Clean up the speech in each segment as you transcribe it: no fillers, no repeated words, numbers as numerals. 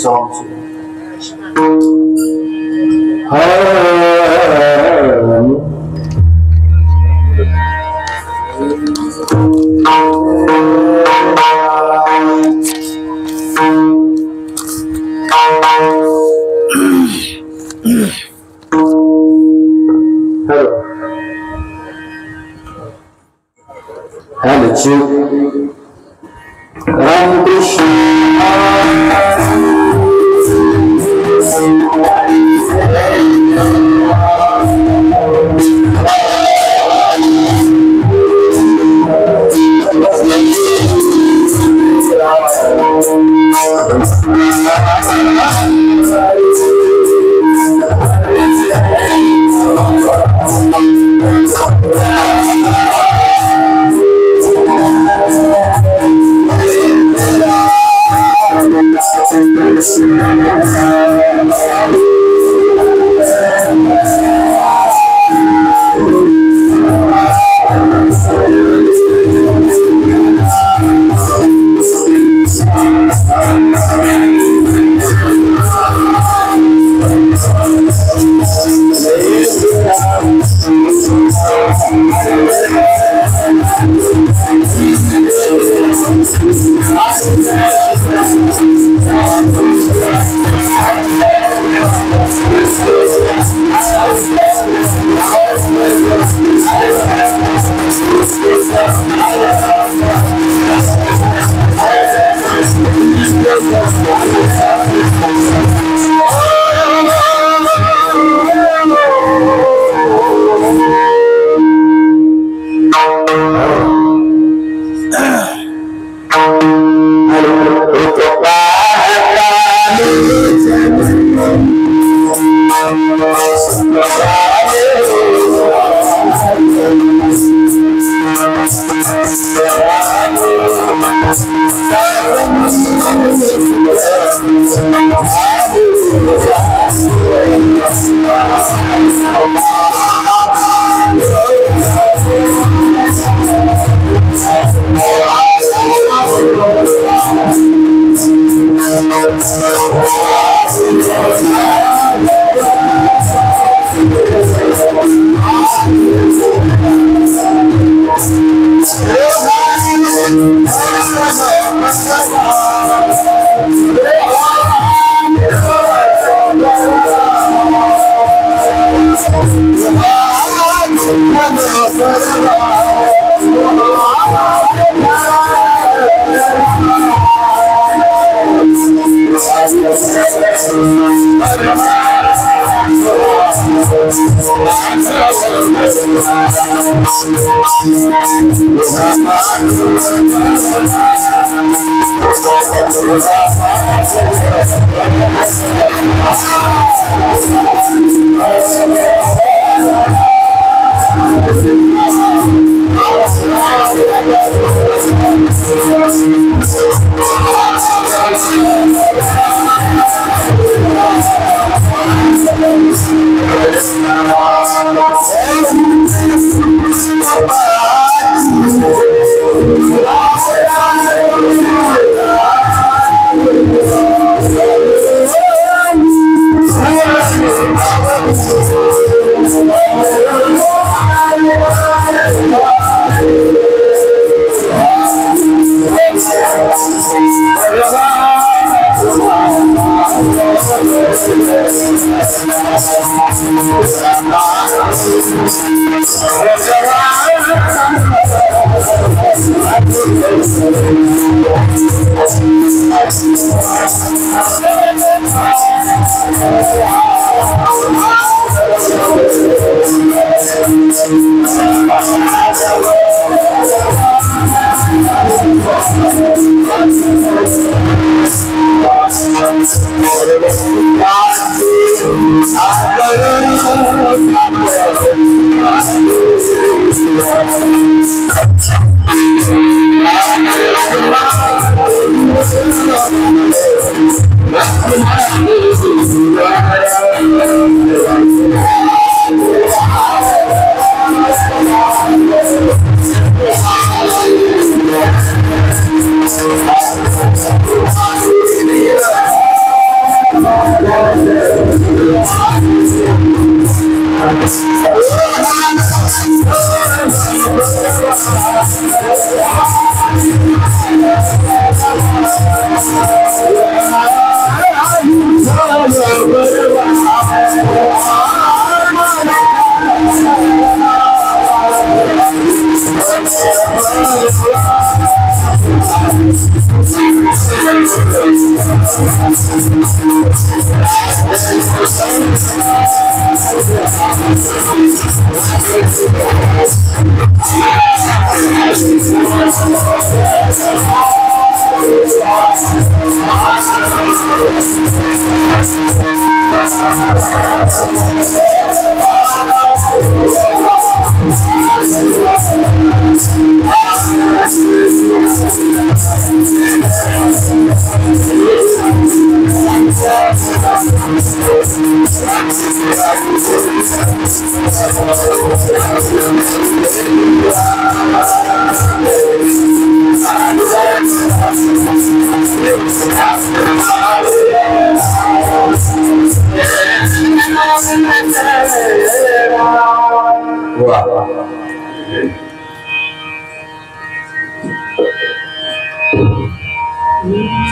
songs. Hello, Ram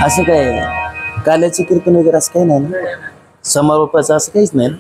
असं काय काल्याची कीर्तन वगैरे असं काही नाही ना समारोपाचं असं काहीच नाही ना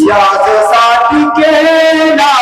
यासाठी केला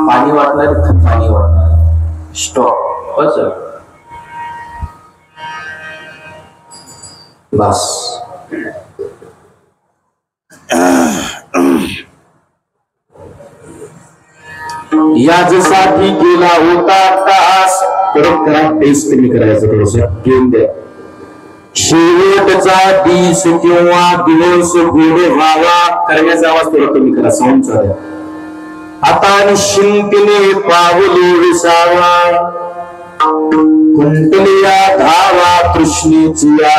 पाणी वाटणार पाणी वाटणार स्टॉप बस. याच्यासाठी गेला होता तास. परत करा, टेस्ट कमी करायचं थोडस घेऊन द्या. शेवटचा दिस किंवा दिवस गोड व्हावा करण्याचा आवाज थोडा कमी करा, साऊंडचा द्या. आता निश्चिंतीने पावले विसावा, कुंटलिया धावा कृष्णेचिया.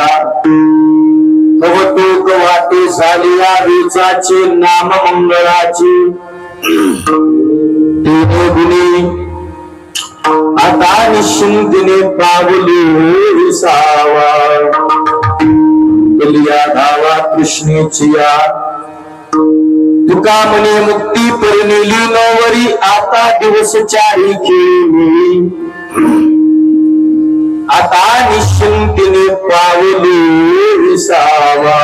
कवतोक वाटे झालिया वेचाचे नाम मंगळाचे. आता निश्चिंतीने पावले विसावा, कुंटलिया धावा कृष्णेचिया. तुका म्हणे मुक्ती परिणिली नवरी, आता दिवस चारी खेळी. आता निश्चिंतीने पावले विसावा,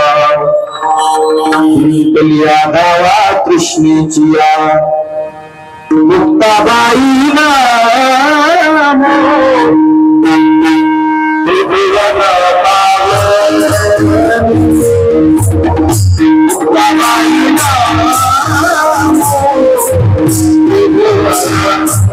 कुंटलिया धावा कृष्णेचिया. मुक्ताबाई नाम त्रिभुवन पावन. मुक्ताबाई नाम त्रिभुवन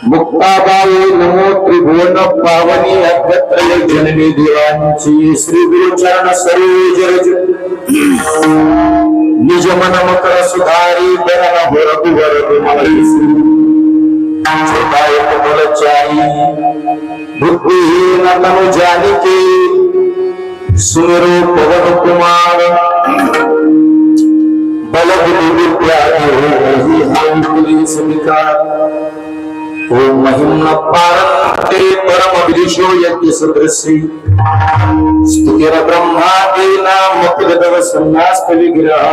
मुक्ताबाई नमो त्रिभुवन पावनी अभ्यत्रय जननी देवांची. श्री गुरुचरण सरोज निज मन मकर सुधारी बरन रघुवर तुम्हारी. छोटाय कमल चाई बुद्धिहीन तनु जानिके, सुमिरो पवन कुमार बल बुद्धि विद्या देहि हरि सविकार. ओम महिम्न पारंते परम विदिशो यज्ञ सदृशी. स्तुतिर ब्रह्मादीना मुकुलदव सन्नास्त विग्रह.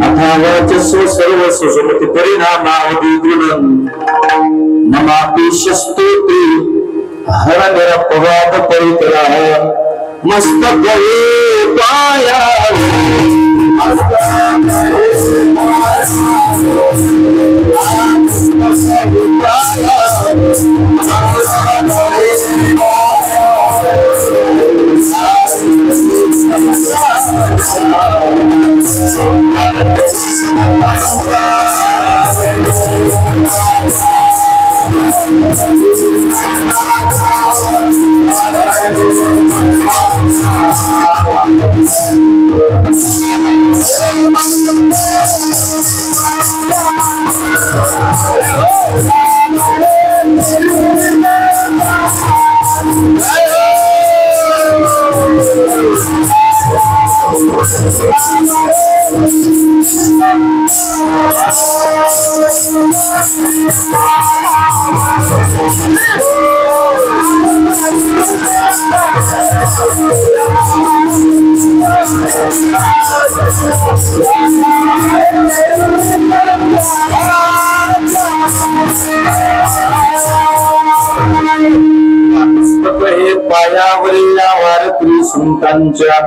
अथावचस्व सर्व सुसुमति परिणामावधि गुणं. नमापि स्तुति हर निरपवाद परिकरः. मस्तके पाया पुस्तक हे पायावरल्या वारकरी संतांच्या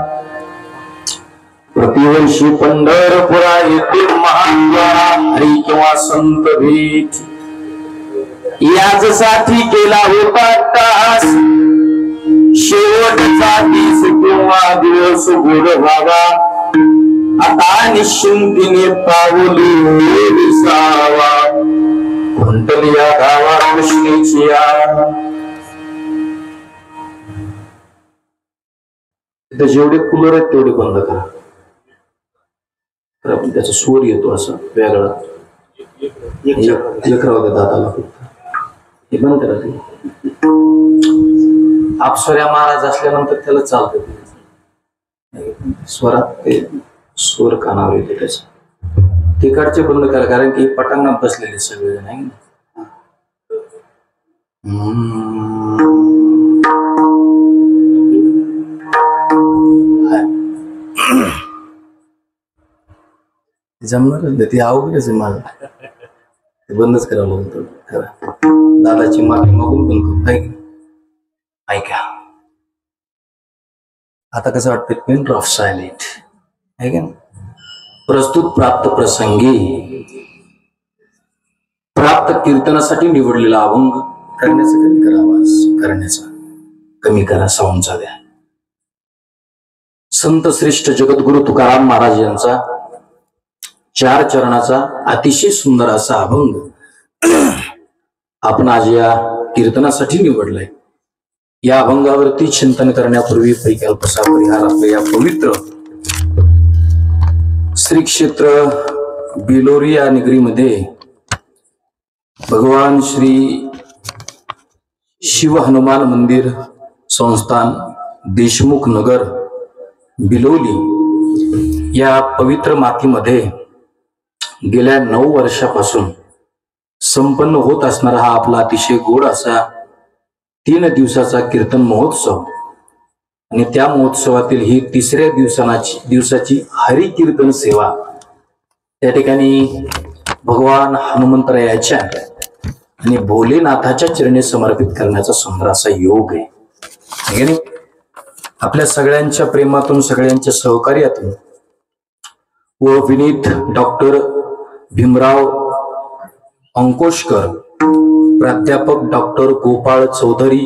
प्रतिवर्षी पंढरपुरा येथे महाद्वारी किंवा संत भेट याचसाठी केला होता तास शेवटचा दिस किंवा दिवस गोड व्हावा आता निश्चिंतीने पावली विसावा कुंटलिया गावा कृष्णेची तिथे जेवढे कूलर आहेत तेवढे बंद करा. पण त्याचा स्वर येतो असा वेगळा एक राहू द्या दादाला हे बंद करा. ते अप्सऱ्या महाराज असल्यानंतर त्याला चालतं स्वरात ते स्वर कानावर येते त्याचा तिकडचे बंद करा कारण की पटांगणात बसलेले सगळे नाही. जमणारच नाही ते अवघडच आहे मला ते बंदच करावं लागतं. खरं दादाची माफी मागून बंद करू ऐका. आता कसं वाटतं पिन ड्रॉप सायलेंट आहे का. प्रस्तुत प्राप्त प्रसंगी प्राप्त कीर्तनासाठी निवडलेला अभंग करण्याचा कमी करा. आवाज करण्याचा कमी करा. साऊंडचा द्या. संत श्रेष्ठ जगद्गुरु तुकाराम महाराज यांचा 4 चरणाचा अतिशय सुंदर असा अभंग आपण आज या कीर्तनासाठी निवडलाय. या अभंगावरती चिंतन करण्यापूर्वी पैकी अल्पसा परिहार आपल्या या पवित्र श्री क्षेत्र बिलोरी या नगरीमध्ये भगवान श्री शिव हनुमान मंदिर संस्थान देशमुख नगर बिलोली या पवित्र मातीमध्ये गेल्या 9 वर्षापासून संपन्न होत असणारा हा आपला अतिशय गोड असा 3 दिवसाचा कीर्तन महोत्सव आणि त्या महोत्सवातील ही 3ऱ्या दिवसाची हरी कीर्तन सेवा त्या ठिकाणी भगवान हनुमंतरायाच्या आणि भोलेनाथाच्या चरणी समर्पित करण्याचा सुंदर असा योग आहे. आपल्या सगळ्यांच्या प्रेमातून सगळ्यांच्या सहकार्यातून व विनीत डॉक्टर भीमराव अंकोशकर, प्राध्यापक डॉक्टर गोपाळ चौधरी,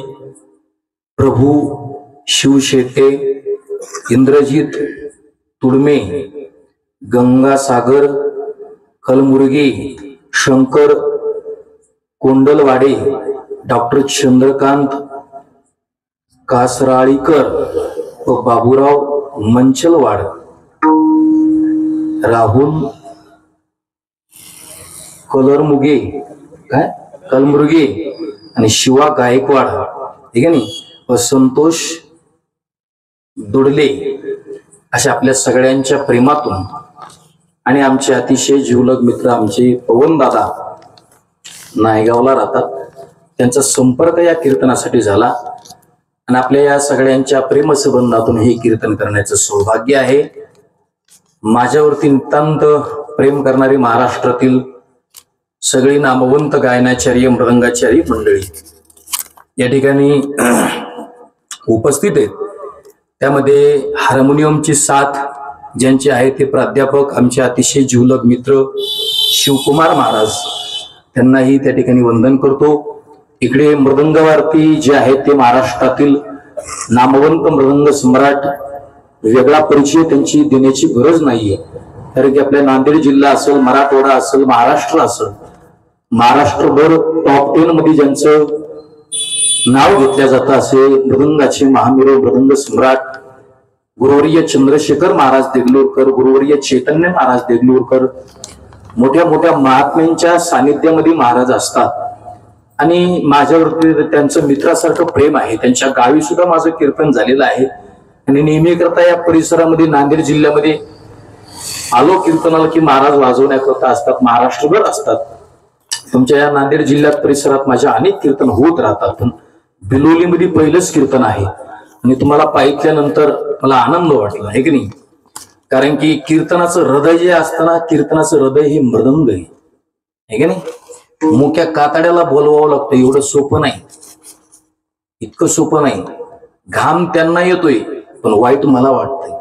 प्रभू शिवशेटे, इंद्रजित तुडमे, गंगासागर कलमुर्गे, शंकर कोंडलवाडे, डॉक्टर चंद्रकांत कासराळीकर व बाबूराव मंचलवाड, राहुल कलमुर्गे आणि शिवा गायकवाड ठीक आहे नाही व संतोष दुडले अशा आपल्या सगळ्यांच्या प्रेमातून आणि आमचे अतिशय जीवलग मित्र आमचे पवन दादा नायगावला राहतात त्यांचा संपर्क या कीर्तनासाठी झाला आणि आपल्या या सगळ्यांच्या प्रेमसंबंधातून हे कीर्तन करण्याचं सौभाग्य आहे. माझ्यावरती नितांत प्रेम करणारी महाराष्ट्रातील सगळी नामवंत गायनाचार्य मृदंगाचार्य मंडळी या ठिकाणी उपस्थित आहेत. त्यामध्ये हार्मोनियमची साथ ज्यांचे आहे ते प्राध्यापक आमचे अतिशय जीवलग मित्र शिवकुमार महाराज त्यांनाही त्या ठिकाणी वंदन करतो. इकडे मृदंगवारती जे आहेत ते महाराष्ट्रातील नामवंत मृदंग सम्राट, वेगळा परिचय त्यांची देण्याची गरज नाहीये कारण की आपल्या नांदेड जिल्हा असेल, मराठवाडा असेल, महाराष्ट्र असेल, महाराष्ट्रभर टॉप 10 मध्ये ज्यांचं नाव घेतल्या जातं असे मृदंगाचे महामेरू मृदंग सम्राट गुरुवर्य चंद्रशेखर महाराज देगलूरकर, गुरुवर्य चैतन्य महाराज देगलूरकर, मोठ्या मोठ्या महात्म्यांच्या सानिध्यामध्ये महाराज असतात आणि माझ्यावरती त्यांचं मित्रासारखं प्रेम आहे. त्यांच्या गावी सुद्धा माझं कीर्तन झालेलं आहे आणि नेहमी करता या परिसरामध्ये नांदेड जिल्ह्यामध्ये आलो कीर्तनाला की महाराज वाजवण्याकरता असतात, महाराष्ट्रभर असतात. तुमच्या या नांदेड जिल्ह्यात परिसरात माझ्या अनेक कीर्तन होत राहतात पण बिलोलीमध्ये पहिलंच कीर्तन आहे आणि तुम्हाला पाहिल्यानंतर मला आनंद वाटला आहे की नाही. कारण की कीर्तनाचं हृदय जे असताना कीर्तनाचं हृदय हे मृदंग आहे की नाही. मुक्या कातड्याला बोलवावं लागतं एवढं सोपं नाही. इतकं सोपं नाही. घाम त्यांना येतोय पण वाईट मला वाटतंय,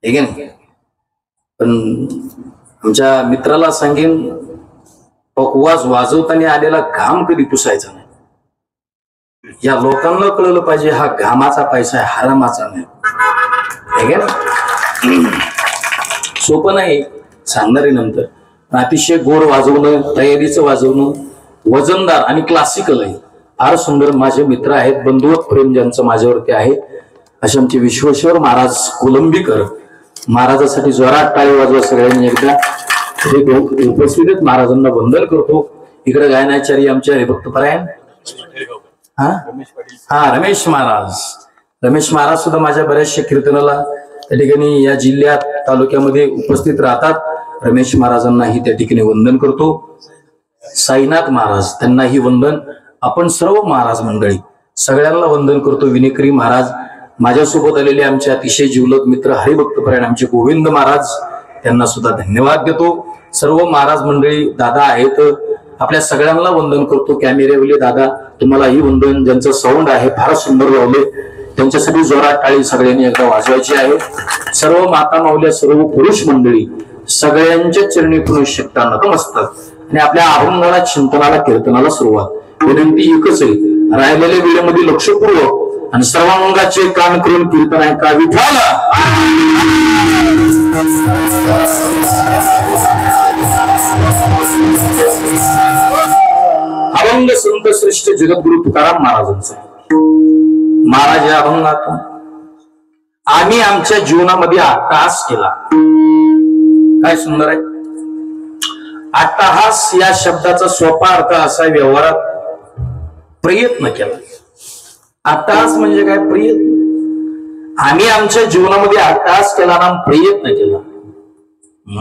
हे नाही. पण आमच्या मित्राला सांगेन, पकवाज वाजवताना आलेला घाम कधी पुसायचा नाही. या लोकांना कळलं पाहिजे हा घामाचा पैसा आहे, हरामाचा नाही, हे ना. सोपं नाही, सांगणारे नंतर. अतिशय गोड वाजवणं, तयारीचं वाजवणं, वजनदार आणि क्लासिकल आहे. फार सुंदर माझे मित्र आहेत, बंधुवत प्रेम ज्यांचं माझ्यावरती आहे, असे आमचे विश्वेश्वर महाराज कोलंबीकर. महाराजासाठी जोरात टाळी वाजवा सगळ्यांनी एकदा. उपस्थित आहेत, महाराजांना वंदन करतो. इकडे गायनाचार्य आमचे हरिभक्तपरायण रमेश महाराज. रमेश महाराज सुद्धा माझ्या बऱ्याचशा कीर्तनाला त्या ठिकाणी या जिल्ह्यात तालुक्यामध्ये उपस्थित राहतात. रमेश महाराजांनाही त्या ठिकाणी वंदन करतो. साईनाथ महाराज त्यांनाही वंदन. आपण सर्व महाराज मंडळी सगळ्यांना वंदन करतो. विनेकरी महाराज, माझ्यासोबत आलेले आमचे अतिशय जीवलग मित्र हरिभक्तपरायण आमचे गोविंद महाराज, त्यांना सुद्धा धन्यवाद देतो. सर्व महाराज मंडळी दादा आहेत, आपल्या सगळ्यांना वंदन करतो. कॅमेरेवाले दादा तुम्हालाही वंदन. ज्यांचं साऊंड आहे फार सुंदर लावले, त्यांच्यासाठी जोरात टाळी सगळ्यांनी एकदा वाजवायची आहे. सर्व माता माऊल्या, सर्व पुरुष मंडळी सगळ्यांच्या चरणी पुनश्चक्ता नतमस्तक. आणि आपल्या अभंगाला, चिंतनाला, कीर्तनाला सुरुवात. विनंती एकच आहे, राहिलेल्या वेळेमध्ये लक्षपूर्वक आणि सर्वांगाचे कान करून कीर्तन ऐका. विठाला अभंग संत श्रेष्ठ जगद्गुरु तुकाराम महाराजांचा. महाराज या अभंगातून आम्ही आमच्या जीवनामध्ये अट्टहास केला. काय सुंदर आहे. अट्टहास या शब्दाचा सोपा अर्थ असा, व्यवहारात प्रयत्न केला. अट्टहास म्हणजे काय? प्रयत्न. आम्ही आमच्या जीवनामध्ये अट्टहास केला ना, प्रयत्न केला.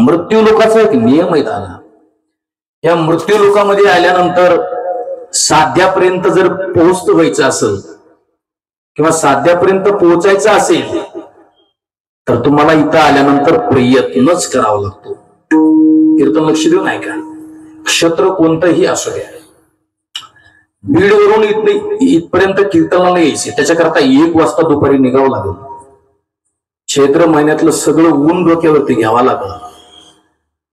मृत्यू लोकाचा एक नियम आहे दादा. या मृत्यू लोकामध्ये आल्यानंतर साध्यापर्यंत जर पोहोचत व्हायचं असेल किंवा साध्यापर्यंत पोहोचायचं असेल तर तुम्हाला इथं आल्यानंतर प्रयत्नच करावा लागतो. कीर्तन लक्ष देऊन ऐका. क्षेत्र कोणतंही असू द्या, बीडवरून इथपर्यंत कीर्तनाला यायचे, त्याच्याकरता 1 वाजता दुपारी निघावं लागेल. क्षेत्र महिन्यातलं सगळं ऊन डोक्यावरती घ्यावं लागलं.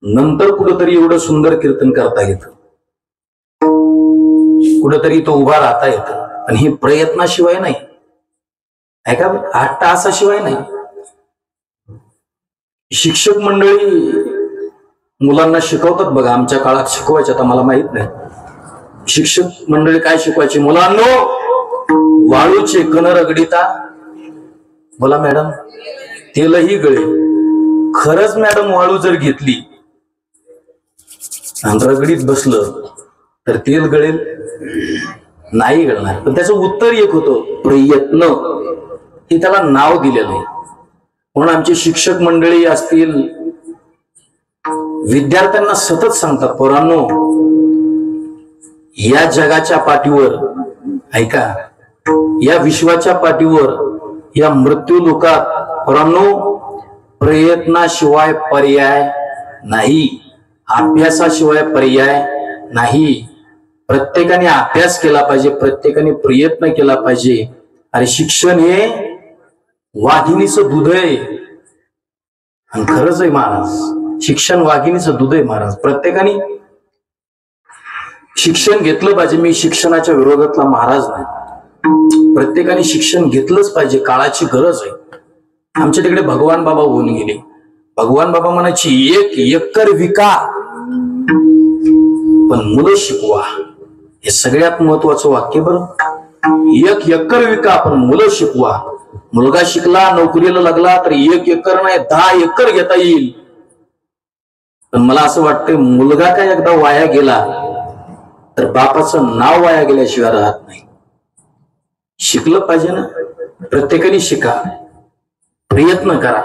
नंतर कुठंतरी एवढं सुंदर कीर्तन करता येतं, कुठंतरी तो उभा राहता येतं. आणि ही प्रयत्नाशिवाय नाही, ऐका, 8 तासाशिवाय नाही. शिक्षक मंडळी मुलांना शिकवतात बघा. आमच्या काळात शिकवायचे, आता मला माहित नाही. शिक्षक मंडळी काय शिकवायची? मुलांनो, वाळूचे कण रगडीता. बोला मॅडम, तेलही गळे. खरंच मॅडम, वाळू जर घेतली आणि रगडीत बसलं तर तेल गळेल? नाही गळणार. पण त्याचं उत्तर एक होतं, प्रयत्न. हे त्याला नाव दिलेलं आहे. म्हणून आमचे शिक्षक मंडळी असतील, विद्यार्थ्यांना सतत सांगतात, पोरांनो, या जगाच्या पाठीवर, ऐका, या विश्वाच्या पाठीवर, या मृत्यू लोकात पोरांनो, प्रयत्नाशिवाय पर्याय नाही, अभ्यासाशिवाय पर्याय नाही. प्रत्येकाने अभ्यास केला पाहिजे, प्रत्येकाने प्रयत्न केला पाहिजे. अरे शिक्षण हे वाघिणीचं दूध आहे. आणि खरंच आहे महाराज, शिक्षण वाघिणीचं दूध आहे महाराज. प्रत्येकाने शिक्षण घेतलं पाहिजे. मी शिक्षणाच्या विरोधातला महाराज नाही. प्रत्येकाने शिक्षण घेतलंच पाहिजे, काळाची गरज आहे. आमच्या तिकडे भगवान बाबा होऊन गेले. भगवान बाबा म्हणायची, 1 एकर विका पण मुलं शिकवा. हे सगळ्यात महत्वाचं वाक्य बरं. 1 एकर विका पण मुलं शिकवा. मुलगा शिकला, नोकरीला लागला तर 1 एकर नाही 10 एकर घेता येईल. पण मला असं वाटतं, मुलगा काय एकदा वाया गेला तर बापाचं नाव वाया गेल्याशिवाय राहत नाही. शिकलं पाहिजे ना. प्रत्येकाने शिका, प्रयत्न करा.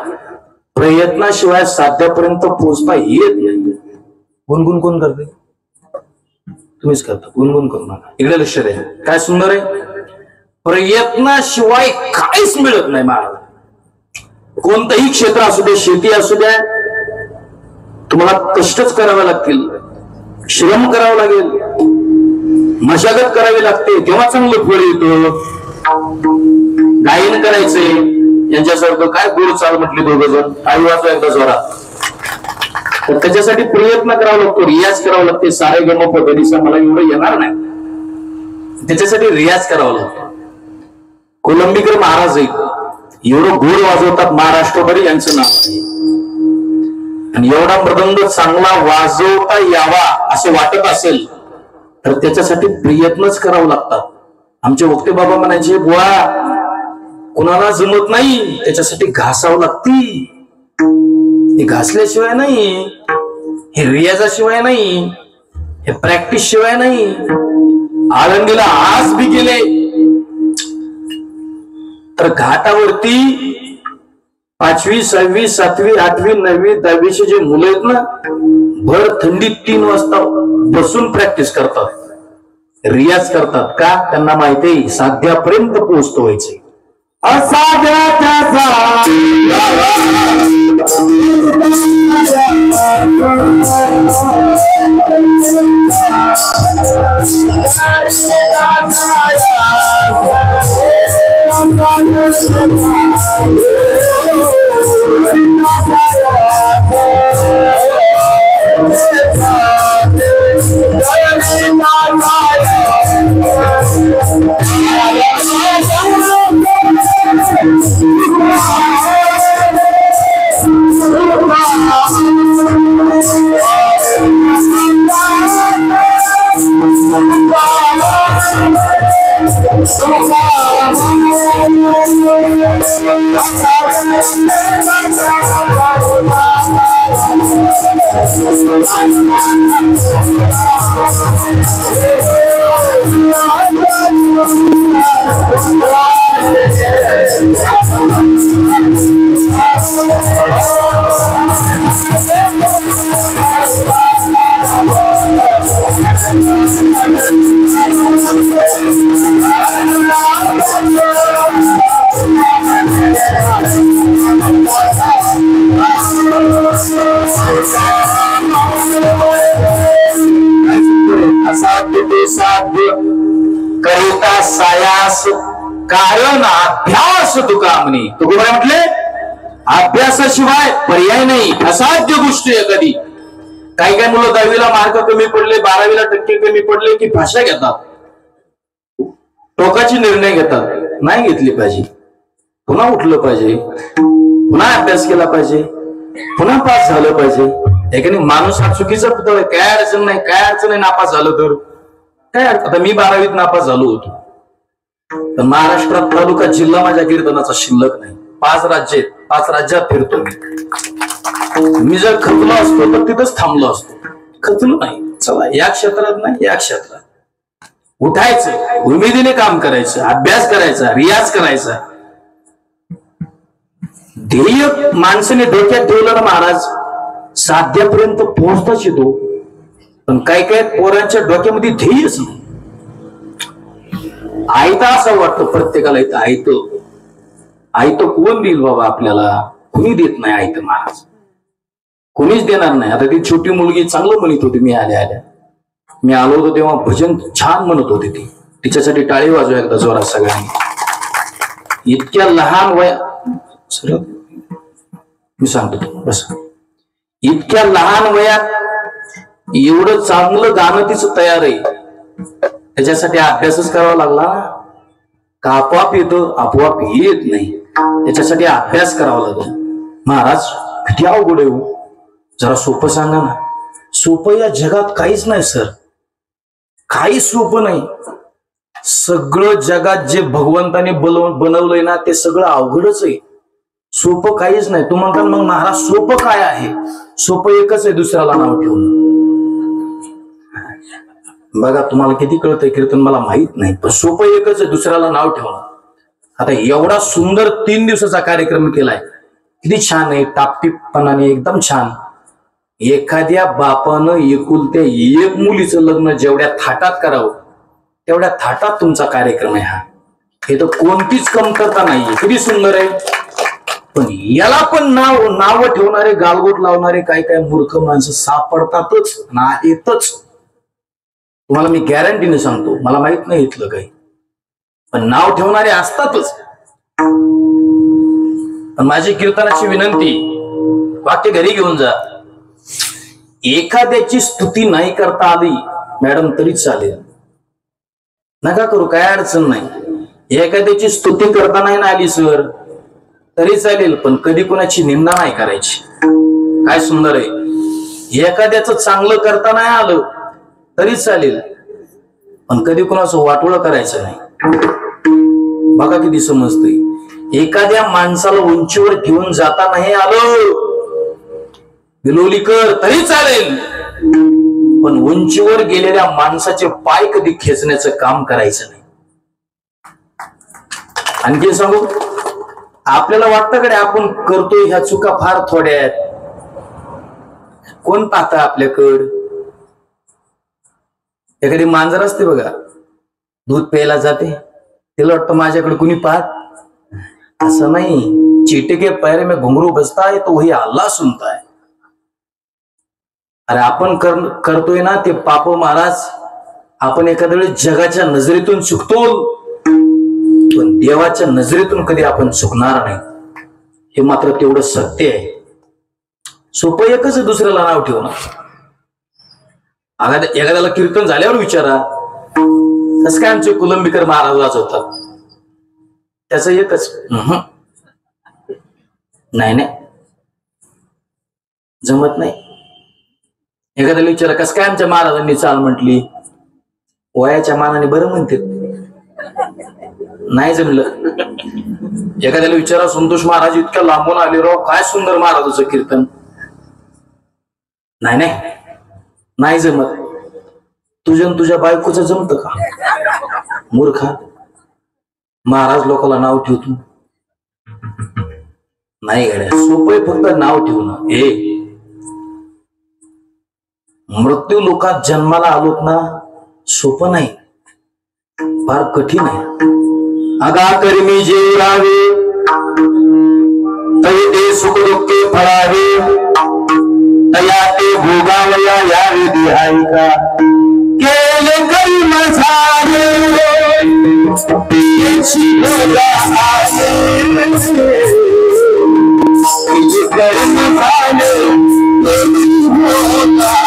प्रयत्नाशिवाय साध्यापर्यंत पोहोचता येत नाही. गुणगुण कोण करते? तुम्हीच करता. गुणगुण करू नका. इकडे लक्ष द्या. काय सुंदर आहे. प्रयत्नाशिवाय काहीच मिळत नाही महाराज. कोणतंही क्षेत्र असू दे, शेती असू द्या, तुम्हाला कष्टच करावे लागतील, श्रम करावं लागेल, मशागत करावी लागते, तेव्हा चांगलं फळ येतं. गायन करायचंय यांच्यासारखं काय गोड चाल म्हटली दोघ जण आई वाजवा एकदा जोरात. तर त्याच्यासाठी प्रयत्न करावा लागतो, रियाज करावा लागते. सारे गम पद्धतीचा मला एवढं येणार नाही, त्याच्यासाठी रियाज करावा लागतो. कोलंबीकर महाराज एवढं गोड वाजवतात महाराष्ट्रभर यांचं नाव आहे. आणि एवढा मृदंग चांगला वाजवता यावा असं वाटत असेल तर त्याच्यासाठी प्रयत्नच करावं लागतात. आमचे वक्ते बाबा म्हणायचे, बुवा कुणाला जमत नाही, त्याच्यासाठी घासावं लागती. हे घासल्याशिवाय नाही, हे रियाजाशिवाय नाही, हे प्रॅक्टिस शिवाय नाही. आळंदीला आज बी गेले तर घाटावरती 5वी 6वी 7वी 8वी 9वी 10वीचे जे मुलं आहेत ना, भर थंडीत 3 वाजता बसून प्रॅक्टिस करतात, रियाज करतात. का? त्यांना माहिती साध्यापर्यंत पोहोचतो व्हायचे. करिता सायास कारण अभ्यास तुकामनी. तुकोबा म्हटले अभ्यासाशिवाय पर्याय नाही, असाध्य गोष्टी आहे. कधी काही काही मुलं 10वीला मार्क कमी पडले, 12वीला टक्के कमी पडले की भाषा घेतात, टोकाची निर्णय घेतात. नाही घेतली पाहिजे, पुन्हा उठलं पाहिजे, पुन्हा अभ्यास केला पाहिजे, पुन्हा पास झालं पाहिजे. एकाने माणूस हा चुकीचा पुतळ आहे. काय अडचण नाही, काय अडचण नाही, नापास झालं तर काय. आता मी 12वीत नापास झालो होतो, तर महाराष्ट्रात तालुका जिल्हा माझ्या कीर्तनाचा शिल्लक नाही. 5 राज्यात फिरतो मी. जर खचलो असतो तर तिथंच थांबलो असतो. खचलो नाही, चला या क्षेत्रात नाही, या क्षेत्रात उठायचं, उमेदीने काम करायचं, अभ्यास करायचा, रियाज करायचा. ध्येय माणसाने डोक्यात ठेवलं ना महाराज, साध्यापर्यंत पोहोचताच येतो. पण काय काय पोरांच्या डोक्यामध्ये ध्येयच नाही. आयता असं वाटतं प्रत्येकाला, इथं आयत कोण देईल बाबा आपल्याला? कुणी देत नाही आयत महाराज, कोणीच देणार नाही. आता ती छोटी मुलगी चांगलं म्हणत होती, मी आलो होतो तेव्हा भजन छान म्हणत होती ती. तिच्यासाठी टाळी वाजवा एकदा जोरात सगळ्यांनी. इतक्या लहान वयात मी सांगतो बस, इतक्या लहान वयात एवढं चांगलं गाणं तिचं तयार आहे. त्याच्यासाठी अभ्यासच करावा लागला का आपोआप येतं? आपोआप येत नाही, त्याच्यासाठी अभ्यास करावा लागला. महाराज किती अवघड आहे, जरा सोपं सांगा ना. सोपं या जगात काहीच नाही सर, काही सोपं नाही. सगळं जगात जे भगवंताने बनवलंय ना ते सगळं अवघडच आहे. सोपं काहीच नाही. तू म्हणता मग महाराज सोपं काय आहे? सोपं एकच आहे, दुसऱ्याला नाव ठेवणं. बघा तुम्हाला किती कळतंय कीर्तन मला माहित नाही, पण सोपं एकच आहे, दुसऱ्याला नाव ठेवणं. आता एवढा सुंदर 3 दिवसाचा कार्यक्रम केलाय, किती छान आहे, टापटीपणाने एकदम छान. एखाद्या बापानं एकुलत्या एक मुलीचं लग्न जेवढ्या थाटात करावं तेवढ्या थाटात तुमचा कार्यक्रम आहे हा. हे तर कोणतीच कमतरता नाहीये, किती सुंदर आहे. पण याला पण नाव ठेवणारे, गालगोट लावणारे काय काय मूर्ख माणसं सापडतातच, नाहीतच. तुम्हाला मी गॅरंटीने सांगतो, मला माहित नाही इथलं काही. पण नाव ठेवणारे असतातच. पण माझी कीर्तनाची विनंती, वाक्य घरी घेऊन जा. एखाद्याची स्तुती नाही करता आली मॅडम तरी चालेल, नका करू, काय अडचण नाही. एखाद्याची स्तुती करता नाही ना आली सर तरी चालेल, पण कधी कोणाची निंदा नाही करायची. काय सुंदर आहे. एखाद्याचं चांगलं करता नाही आलं तरी चालेल, पण कधी कोणाचं वाटोळं करायचं नाही. बघा किती समजतंय. एखाद्या माणसाला उंचीवर घेऊन जाता नाही आलं विलोली कर तरी चालेल, पण उंचीवर गेलेल्या माणसाचे पाय कधी खेचण्याचं काम करायचं नाही. आणखी सांगू, आपल्याला वाटतं कडे आपण करतोय ह्या चुका फार थोड्या आहेत. कोण पाहतं आपल्याकडं? एखादी मांजर असते बघा, दूध प्यायला जाते, तिला वाटतं माझ्याकडे कुणी पाहत. असं नाही. चींटी के पैर में घुंघरू बजता है तो वही अल्लाह सुनता है. अरे आपण करतोय ना ते पाप महाराज, आपण एखाद्या वेळेस जगाच्या नजरेतून चुकतो, पण देवाच्या नजरेतून कधी आपण चुकणार नाही. हे मात्र तेवढं सत्य आहे. सोपं एकच आहे दुसऱ्याला नाव ठेवणं. एखाद्याला कीर्तन झाल्यावर विचारा कसं काय आमचे कुलंबिकर महाराज वाजवतात, त्याचं एकच नाही नाही जमत नाही. एखाद्याला विचारा कसं काय आमच्या महाराजांनी चाल म्हटली, वयाच्या मानाने बरं म्हणते, नाही जमलं. एखाद्याला विचारा संतोष महाराज इतक्या लांबून आले राव, काय सुंदर महाराजाचं कीर्तन, नाही नाही नाही जमत. तुझ्या तुझ्या बायकोचं जमतं का मूर्खा? महाराज लोकांना नाव ठेवतो नाही गड्या. सोपं फक्त नाव ठेवणं. हे मृत्यू लोकात जन्माला आलोत ना, सोपं नाही, फार कठीण आहे. अगा कर्मी जेवावे तरी ते सुख दुःखे फळावे, तया ते भोगावया यावे देहायका, केले कर्म झाले त्याची भोगा आले, कर्म झाले भोगा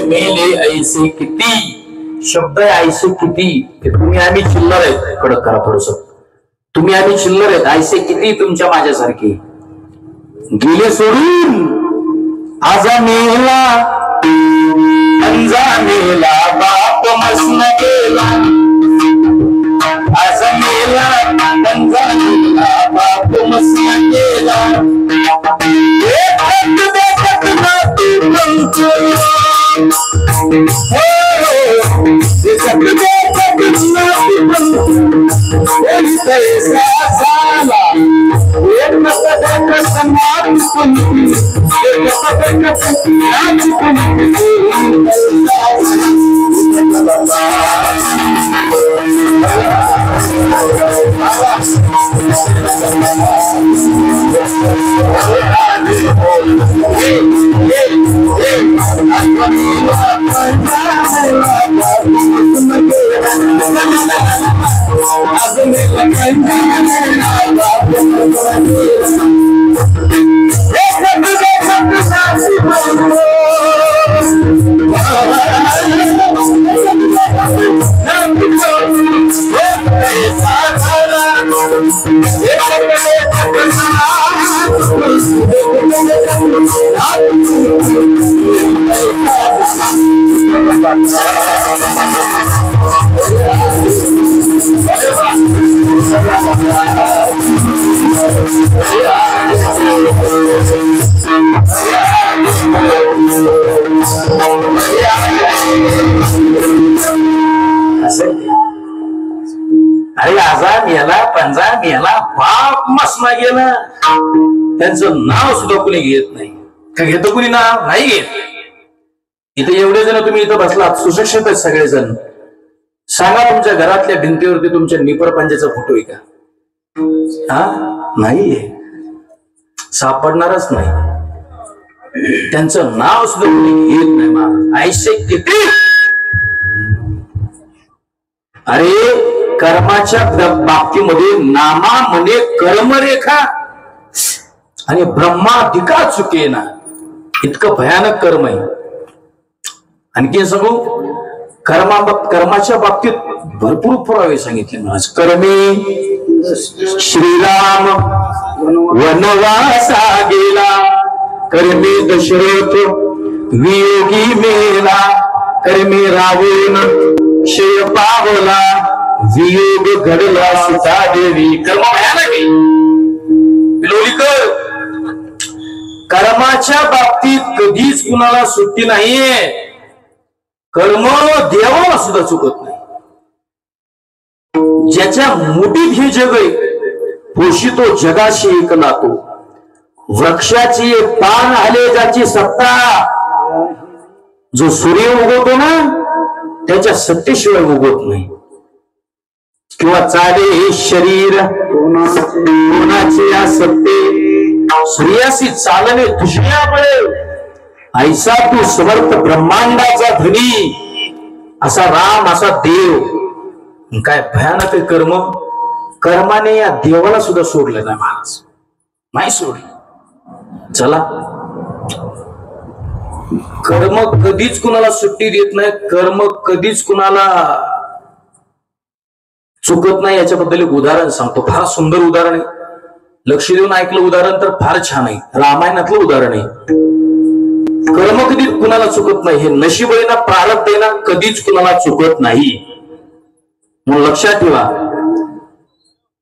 मेले ऐसे किती शब्द आहे, ऐसे किती. तुम्ही आम्ही चिल्लर आहेत, कडक करा थोडस. तुम्ही आम्ही चिल्लर आहेत, ऐसे किती तुमच्या माझ्यासारखे गेले सोडून आजा मेला अंजा मेला बाप मसन गेला. आजा मेला अंजा मेला बाप मसन गेला. अरे आजा मेला पंजा मेला बाप मसना गेला. त्यांचं नाव सुद्धा कुणी घेत नाही. का घेतो कुणी नाव? नाही घेत. इथे एवढे जण तुम्ही इथं बसलात, सुशिक्षित आहेत सगळेजण. सांगा तुमच्या घरातल्या भिंतीवरती तुमच्या निपर पंजाचा फोटो आहे का? हा, नाहीये, सापडणारच नाही. त्यांचं नाव सुद्धा कुणी घेत नाही. महाराज ऐसे किती. अरे कर्माच्या बाबतीमध्ये नामा म्हणे कर्मरेखा आणि ब्रह्माधिका चुकेना. इतकं भयानक कर्म आहे. आणखी सांगू, कर्माच्या बाबतीत भरपूर पुरावे सांगितले महाराज. कर्मे श्रीराम वनवासा गेला, कर्मे दशरथ वियोगी मेला, कर्मे रावण क्षय पावला, वियोग घडला सुता देवी. कर्म भयानक आहे. कर्माच्या बाबतीत कधीच कुणाला सुट्टी नाहीये. कर्म देवाला सुद्धा चुकत नाही. ज्याच्या मुठीत हे जग आहे, पोषितो जगाशी एक नातो. वृक्षाची पान आले ज्याची सत्ता, जो सूर्य उगवतो ना त्याच्या सत्तेशिवाय उगवत नाही. किंवा चाले हे शरीर कोणाचे या सत्ते, सूर्याशी चालणे तुझ्या पडेल. ऐसा तू समर्थ ब्रह्मांडाचा धनी, असा राम असा देव. काय भयानक कर्म. कर्माने या देवाला सुद्धा सोडलं नाही महाराज, नाही सोडलं. चला, कर्म कधीच कुणाला सुट्टी देत नाही. कर्म कधीच कुणाला चुकत नाही. याच्याबद्दल एक उदाहरण सांगतो, फार सुंदर उदाहरण आहे. लक्ष देऊन ऐकलं उदाहरण तर फार छान आहे. रामायणातलं उदाहरण आहे. कर्म कधी कुणाला चुकत नाही. हे नशीब आहे ना, प्रारब्ध आहे ना, कधीच कुणाला चुकत नाही. म्हणून लक्षात ठेवा,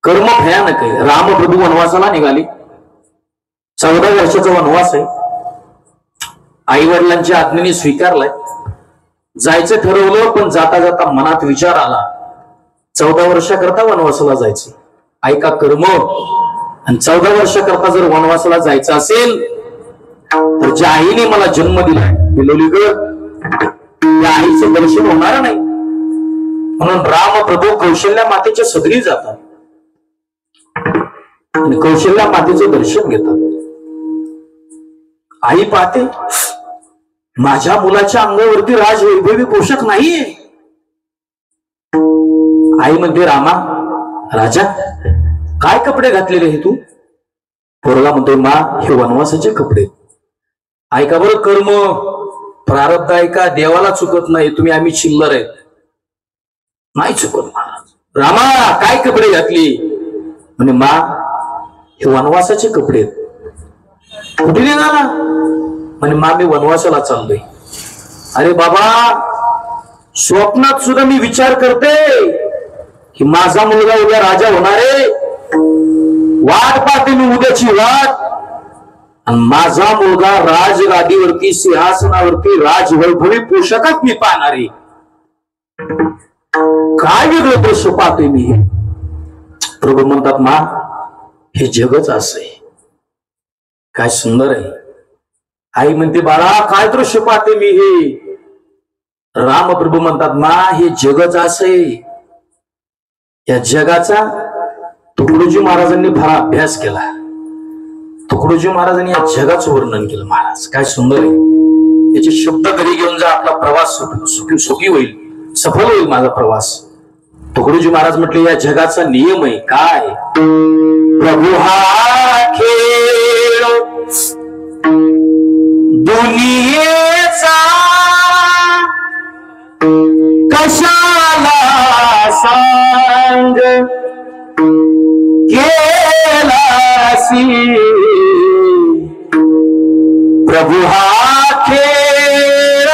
कर्म भयानक आहे. रामप्रभू वनवासाला निघाले. 14 वर्षाचा वनवास आहे. आई वडिलांच्या आज्ञेने स्वीकारलाय. जायचं ठरवलं, पण जाता जाता मनात विचार आला, 14 वर्षाकरता वनवासाला जायचं. ऐका कर्म. आणि 14 वर्षाकरता जर वनवासाला जायचं असेल तर ज्या आईने मला जन्म दिलाय त्या आईचं दर्शन होणार नाही, म्हणून राम प्रभू कौशल्या मातेच्या सगळी जातात आणि कौशल्या मातेचं दर्शन घेतात. आई पाहते माझ्या मुलाच्या अंगावरती राजवैभवी पोशाख नाहीये. आई म्हणते रामा राजा काय कपडे घातलेले हे तू? पोरगा म्हणतोय मा हे वनवासाचे कपडे. ऐका बरं, कर्म प्रारब्ध ऐका, देवाला चुकत नाही, तुम्ही आम्ही चिल्लर आहेत, नाही चुकत महाराज. रामा काय कपडे घातली? म्हणे मा हे वनवासाचे कपडे. कुठे निघाला? म्हणे मा मी वनवासाला चाललोय. अरे बाबा स्वप्नात सुद्धा मी विचार करते की माझा मुलगा उद्या राजा होणार आहे, वाट पाहते मी उद्याची वाट, आणि माझा मुलगा राजगादीवरती सिंहासनावरती राजवैभवी पोशाखात मी पाहणार आहे. काय वेगळं दृश्य पाहतोय मी. प्रभू म्हणतात मा हे जगच असं आहे. काय सुंदर आहे. आई म्हणते बाळा काय दृश्य पाहते मी हे? रामप्रभू म्हणतात मा हे जगच असं आहे. या जगाचा तुकडोजी महाराजांनी फार अभ्यास केला. तुकडोजी महाराजांनी या जगाचं वर्णन केलं. महाराज काय सुंदर आहे. याचे शब्द घरी घेऊन जा, आपला प्रवास सुखी होईल, सफल होईल माझा प्रवास. तुकडोजी महाराज म्हटले या जगाचा नियम आहे काय? प्रभू हा खेळ दुनियेचा कशाला सांग केलासी. प्रभू हा खेळ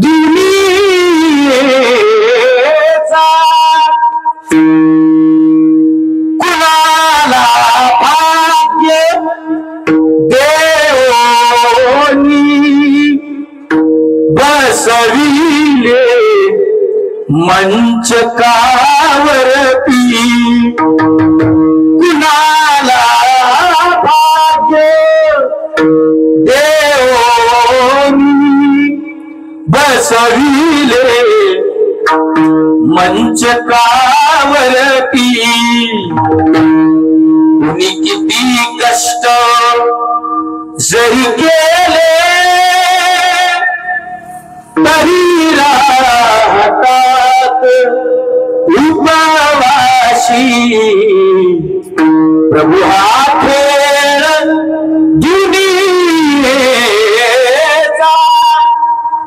दुनियेचा कुणाला भाग्य देवोनी बसविले मंचकावरती. कुणाला भाग्य देवोनी बसविले मंचकावरती. कुणी किती कष्ट जरी केले तरी राहतात उपवासी. प्रभू हा खेळ दुनियेचा.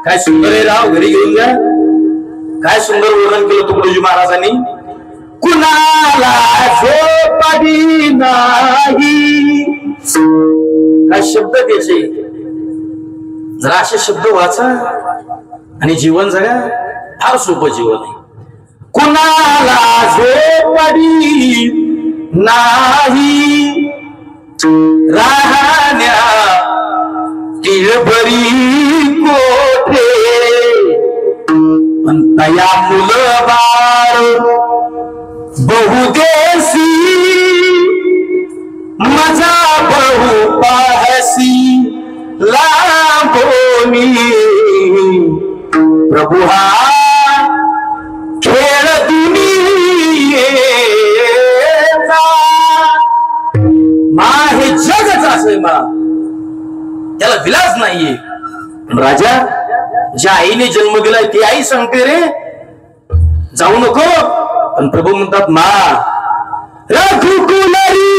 काय सुंदर आहे राव, घरी घेऊन जा. काय सुंदर वर्णन केलं तुकडोजी महाराजांनी. कुणाला झोपडी नाही. काय शब्द त्याचे, जरा असे शब्द वाचा आणि जीवन जगा. फार सोपं जीवन आहे. कुणाला झोपडी नाही राहण्या तिळभरी कोठे. पण तया मुलं बाळ बहुदेशी मजा बहु पाहसी लांबोनी. प्रभू हा खेळ दुनियेचा. मा हे जगच असे मा, त्याला विलास नाहीये. राजा ज्या आईने जन्म दिलाय ती आई सांगते रे जाऊ नको. पण प्रभू म्हणतात मा रघुकुलरी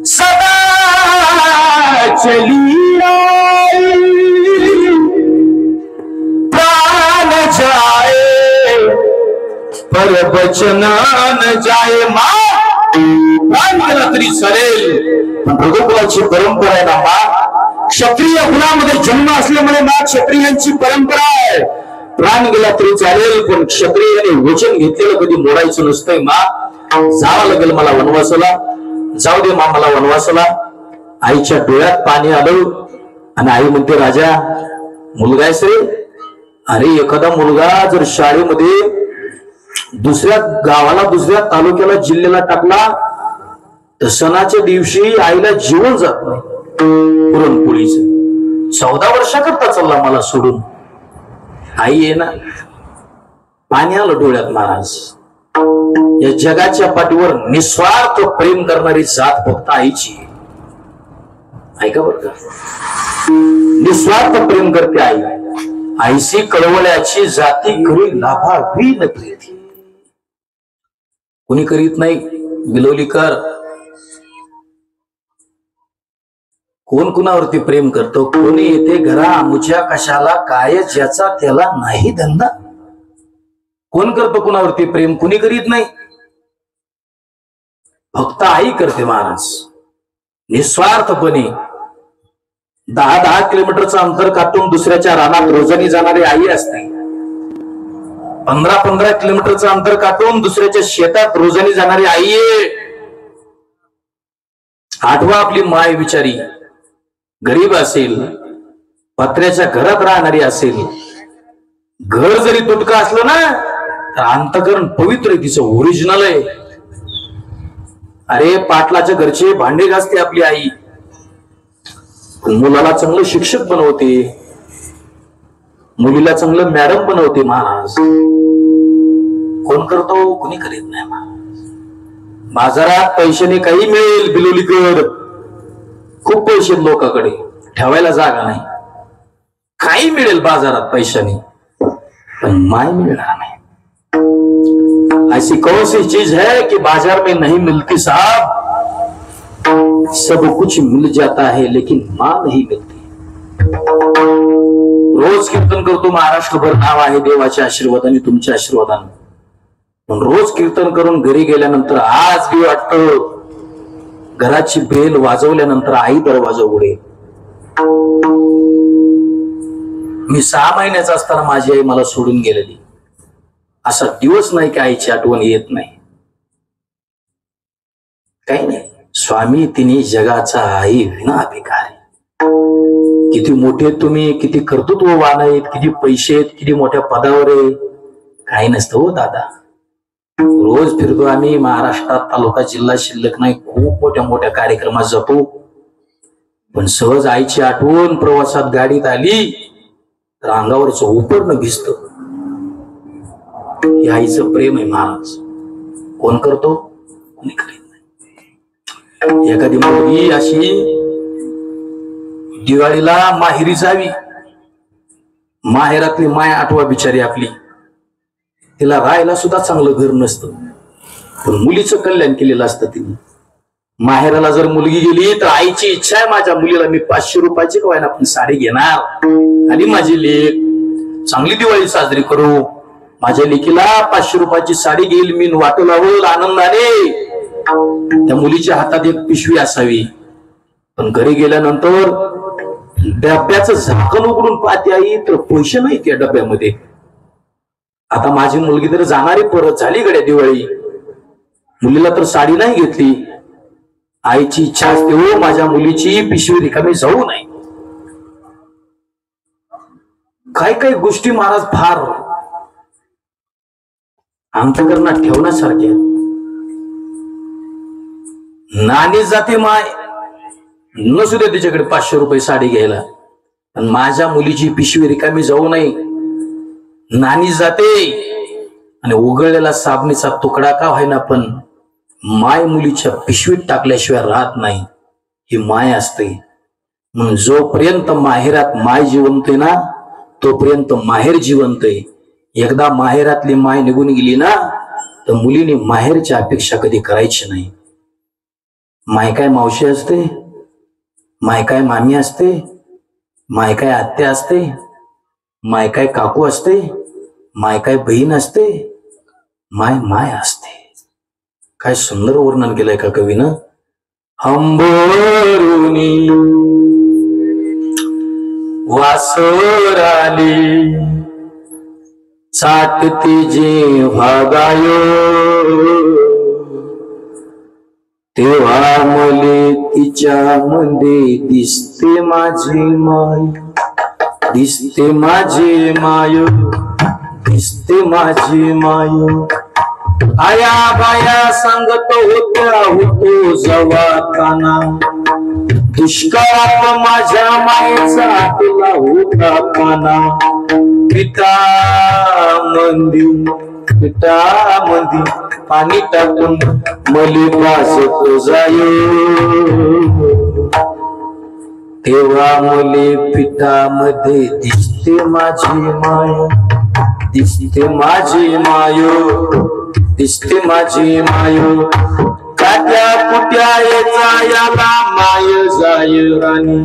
सदा चली प्राण जाए पर बचना न जाए. मा प्राण केला तरी चालेल, पण रघुकुलाची परंपरा आहे ना मा. क्षत्रिय कुलामध्ये जन्म असल्यामुळे मा क्षत्रियांची परंपरा आहे. प्राण गेला तरी चालेल, पण क्षत्रियाने वचन घेतलेलं कधी मोडायचं नसतंय. मा जावं लागेल मला वनवासाला, जाऊ दे मा मला वनवासाला. आईच्या डोळ्यात पाणी आलं आणि आई म्हणते राजा मुलगा आहेस रे. अरे एखादा मुलगा जर शाळेमध्ये दुसऱ्या गावाला दुसऱ्या तालुक्याला जिल्ह्याला टाकला तर सणाच्या दिवशी आईला जीवन जात नाही पुरणपोळीचं. 14 वर्षाकरता चालला मला सोडून. आई आहे ना, पाणी आलं डोळ्यात महाराज. या जगाच्या पाठीवर निस्वार्थ प्रेम करणारी जात फक्त आईची. ऐका बरं का, निस्वार्थ प्रेम करते आई. आईशी कळवळ्याची जाती करी लाभावी न प्रीती. कोणी करीत नाही. बिलोलीकर, कोण कुणावरती प्रेम करतो? कोणी येते घरा आमुच्या कशाला काय ज्याचा त्याला नाही धंदा. कोण करतो कुणावरती प्रेम? कुणी करीत नाही. फक्त आई करते महाराज निस्वार्थपणे. 10-10 किलोमीटरचं अंतर काढून दुसऱ्याच्या रानात रोजानी जाणारी आई असते. 15-15 किलोमीटरचं अंतर काढून दुसऱ्याच्या शेतात रोजानी जाणारी आई आहे. आठवा आपली माय बिचारी गरीब असेल, पत्र्याच्या घरात राहणारी असेल, घर जरी तुटका असलं ना तर अंतकरण पवित्र आहे तिचं, ओरिजिनल आहे. अरे पाटलाच्या घरचे भांडे घासते आपली आई, पण मुलाला चांगलं शिक्षक बनवते, मुलीला चांगलं मॅडम बनवते महाराज. कोण करतो? कोणी करीत नाही महाराज. बाजारात पैशाने काही मिळेल बिलोलीकर, खूप पैसे लोकांकडे, ठेवायला जागा नाही. काही मिळेल बाजारात पैशाने, पण माय मिळणार नाही. ऐसी कौन सी चीज है कि बाजार में नहीं मिलती साहब? सब कुछ मिल जाता है लेकिन मां नहीं मिलती. रोज कीर्तन करतो, महाराष्ट्रभर नाव आहे देवाच्या आशीर्वादाने, तुमच्या आशीर्वादाने. पण रोज कीर्तन करून घरी गेल्यानंतर आज बी वाटतं घराची बेल वाजवल्यानंतर आई दरवाजा उघडे. मी 6 महिन्याचा असताना माझी आई मला सोडून गेलेली. असा दिवस नाही की आईची आठवण येत नाही. काही नाही. स्वामी तिने जगाचा आई विना अभिकारी. किती मोठे तुम्ही, किती कर्तृत्ववान आहेत, किती पैसे आहेत, किती मोठ्या पदावर आहे, काही नसतं हो दादा. रोज फिरतो आम्ही महाराष्ट्रात, तालुका जिल्हा शिल्लक नाही, खूप मोठ्या मोठ्या कार्यक्रमात जातो. पण सहज आईची आठवण प्रवासात गाडीत आली तर अंगावरचं उपरणं भिजत. हे आईचं प्रेम आहे महाराज. कोण करतो? कोणी करीत नाही. एखादी मुलगी अशी दिवाळीला माहेरी जावी, माहेरातली माय आठवा बिचारी आपली, तिला राहायला सुद्धा चांगलं घर नसतं, पण मुलीचं कल्याण केलेलं असतं तिने. माहेराला जर मुलगी गेली तर आईची इच्छा आहे माझ्या मुलीला मी 500 रुपयाची का व्हायना पण साडी घेणार, आणि माझी लेक चांगली दिवाळी साजरी करू, माझ्या लेकीला 500 रुपयाची साडी घेईल मी, वाटू लावल आनंदाने. त्या मुलीच्या हातात एक पिशवी असावी. पण घरी गेल्यानंतर डब्याचं झाकण उघडून पाहते आई तर पैसे नाही त्या डब्यामध्ये. आता माझी मुलगी तर जाणारी परत झाली गड्या दिवाळी, मुलीला तर साडी नाही घेतली. आईची इच्छा असते हो माझ्या मुलीची पिशवी रिकामी जाऊ नये. काही काही गोष्टी महाराज फार अंतकरणात ठेवण्यासारख्या. नाणी जाते माय, नसू दे तिच्याकडे 500 रुपये साडी घ्यायला, पण माझ्या मुलीची पिशवी रिकामी जाऊ नये. नाणी जाते आणि उघडलेला साबणीचा तुकडा का व्हायना पण माय मुलीच्या पिशवीत टाकल्याशिवाय राहत नाही. ही माय असते. म्हणून जोपर्यंत माहेरात माय जिवंत आहे ना तोपर्यंत माहेर जिवंत आहे. एकदा माहेरातली माय निघून गेली ना तर मुलीने माहेरची अपेक्षा कधी करायची नाही. माय काय मावशी असते, माय काय मामी असते, माय काय आत्या असते, माय काय काकू असते, माय काय बहीण असते, माय माय असते. काय सुंदर वर्णन केलंय का कवीनं. अंबरुनी वासराली चाटती जेव्हा गायो तेव्हा मले तिच्यामध्ये दिसते माझी माय, दिसते माझी माय, दिसते माझी माय. आया बाया सांगत होतो जवाताना, दुष्काळात माझ्या मायेचा तुला होता पाना. पिता मंदी पाणी टाकून मले वाजतो जायो, तेव्हा मले पिठामध्ये दिसते माझी माय, दिसते माझी मायो, दिसते माझी मायो. काट्या कुट्या याचा याला माय जाय राणी.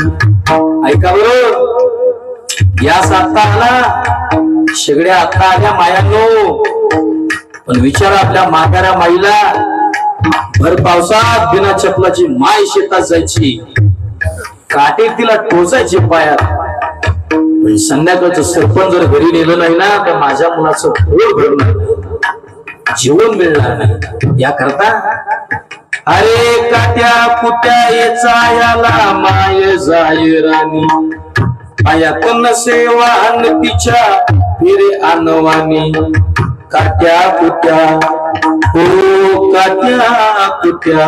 ऐका बरं, या साताला सगळ्या आता आल्या मायांनो, पण विचार आपल्या म्हाताऱ्या माईला भर पावसात बिना चपलाची माय शेतात जायची, काटे तिला टोचायचे पायात. पण संध्याकाळचं सरपंच जर घरी नेलं नाही ना तर माझ्या मुलाचं पोट भरणार नाही, जेवण मिळणार नाही. याकरता अरे काट्या कुट्या याचा याला माय जाय राणी. आया कोण सेवा तिच्या फिरे आणवानी. काट्या कुट्या हो काट्या कुट्या,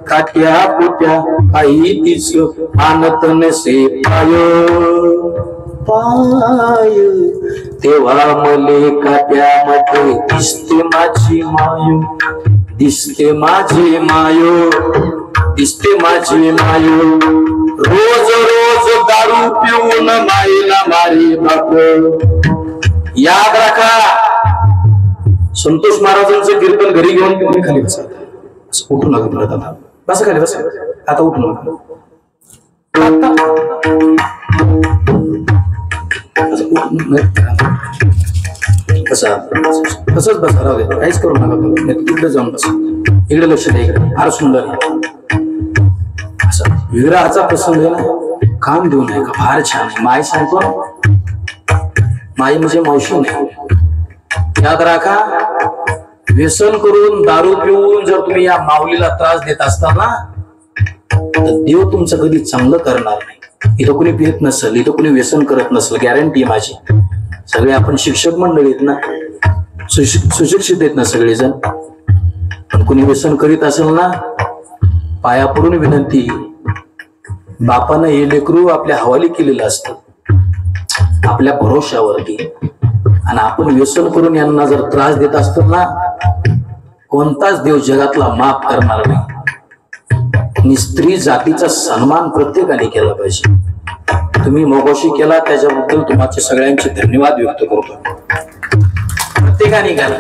काट्या कुट्या आई तिच आणत नसे पाय पाय. तेव्हा मले काट्यामध्ये दिसते माझी मायो, दिसते माझी मायो, दिसते माझी मायो. रोज रोज दारू पिऊन माईला मारी बाप. याद राखा, संतोष महाराजांचं कीर्तन घरी घेऊन तुम्ही खाली बसा, उठू नका परत. आता बसा खाली, बसा आता, उठू नका बसा, तसंच बसा, राहू दे, काहीच करू नका. इकडे जाऊन बसा, इकडे लक्ष द्या, इकडे फार सुंदर आहे. असं विग्रहाचा प्रसंग आहे ना, काम देऊ नये का, फार छान आहे. माय सांगतो, माई म्हणजे मावशी नाही. याद राखा, व्यसन करून दारू पिऊन जर तुम्ही या माऊलीला त्रास देत असताना तर देव तुमचं कधी चांगलं करणार नाही. इथं कोणी पित नसेल, इथं कोणी व्यसन करत नसेल, गॅरंटी माझी. सगळे आपण शिक्षक मंडळीत ना, सुशिक्षित आहेत ना सगळेजण, पण कोणी व्यसन करीत असेल ना, पाया पडून विनंती, बापानं हे लेकरू आपल्या हवाली केलेलं असतं आपल्या भरोशावरती, आणि आपण व्यसन करून यांना जर त्रास देत असतो ना, कोणताच देव जगातला माफ करणार नाही. आणि स्त्री जातीचा सन्मान प्रत्येकाने केला पाहिजे. तुम्ही मगाशी केला त्याच्याबद्दल तुमचे सगळ्यांचे धन्यवाद व्यक्त करतो. प्रत्येकाने केला.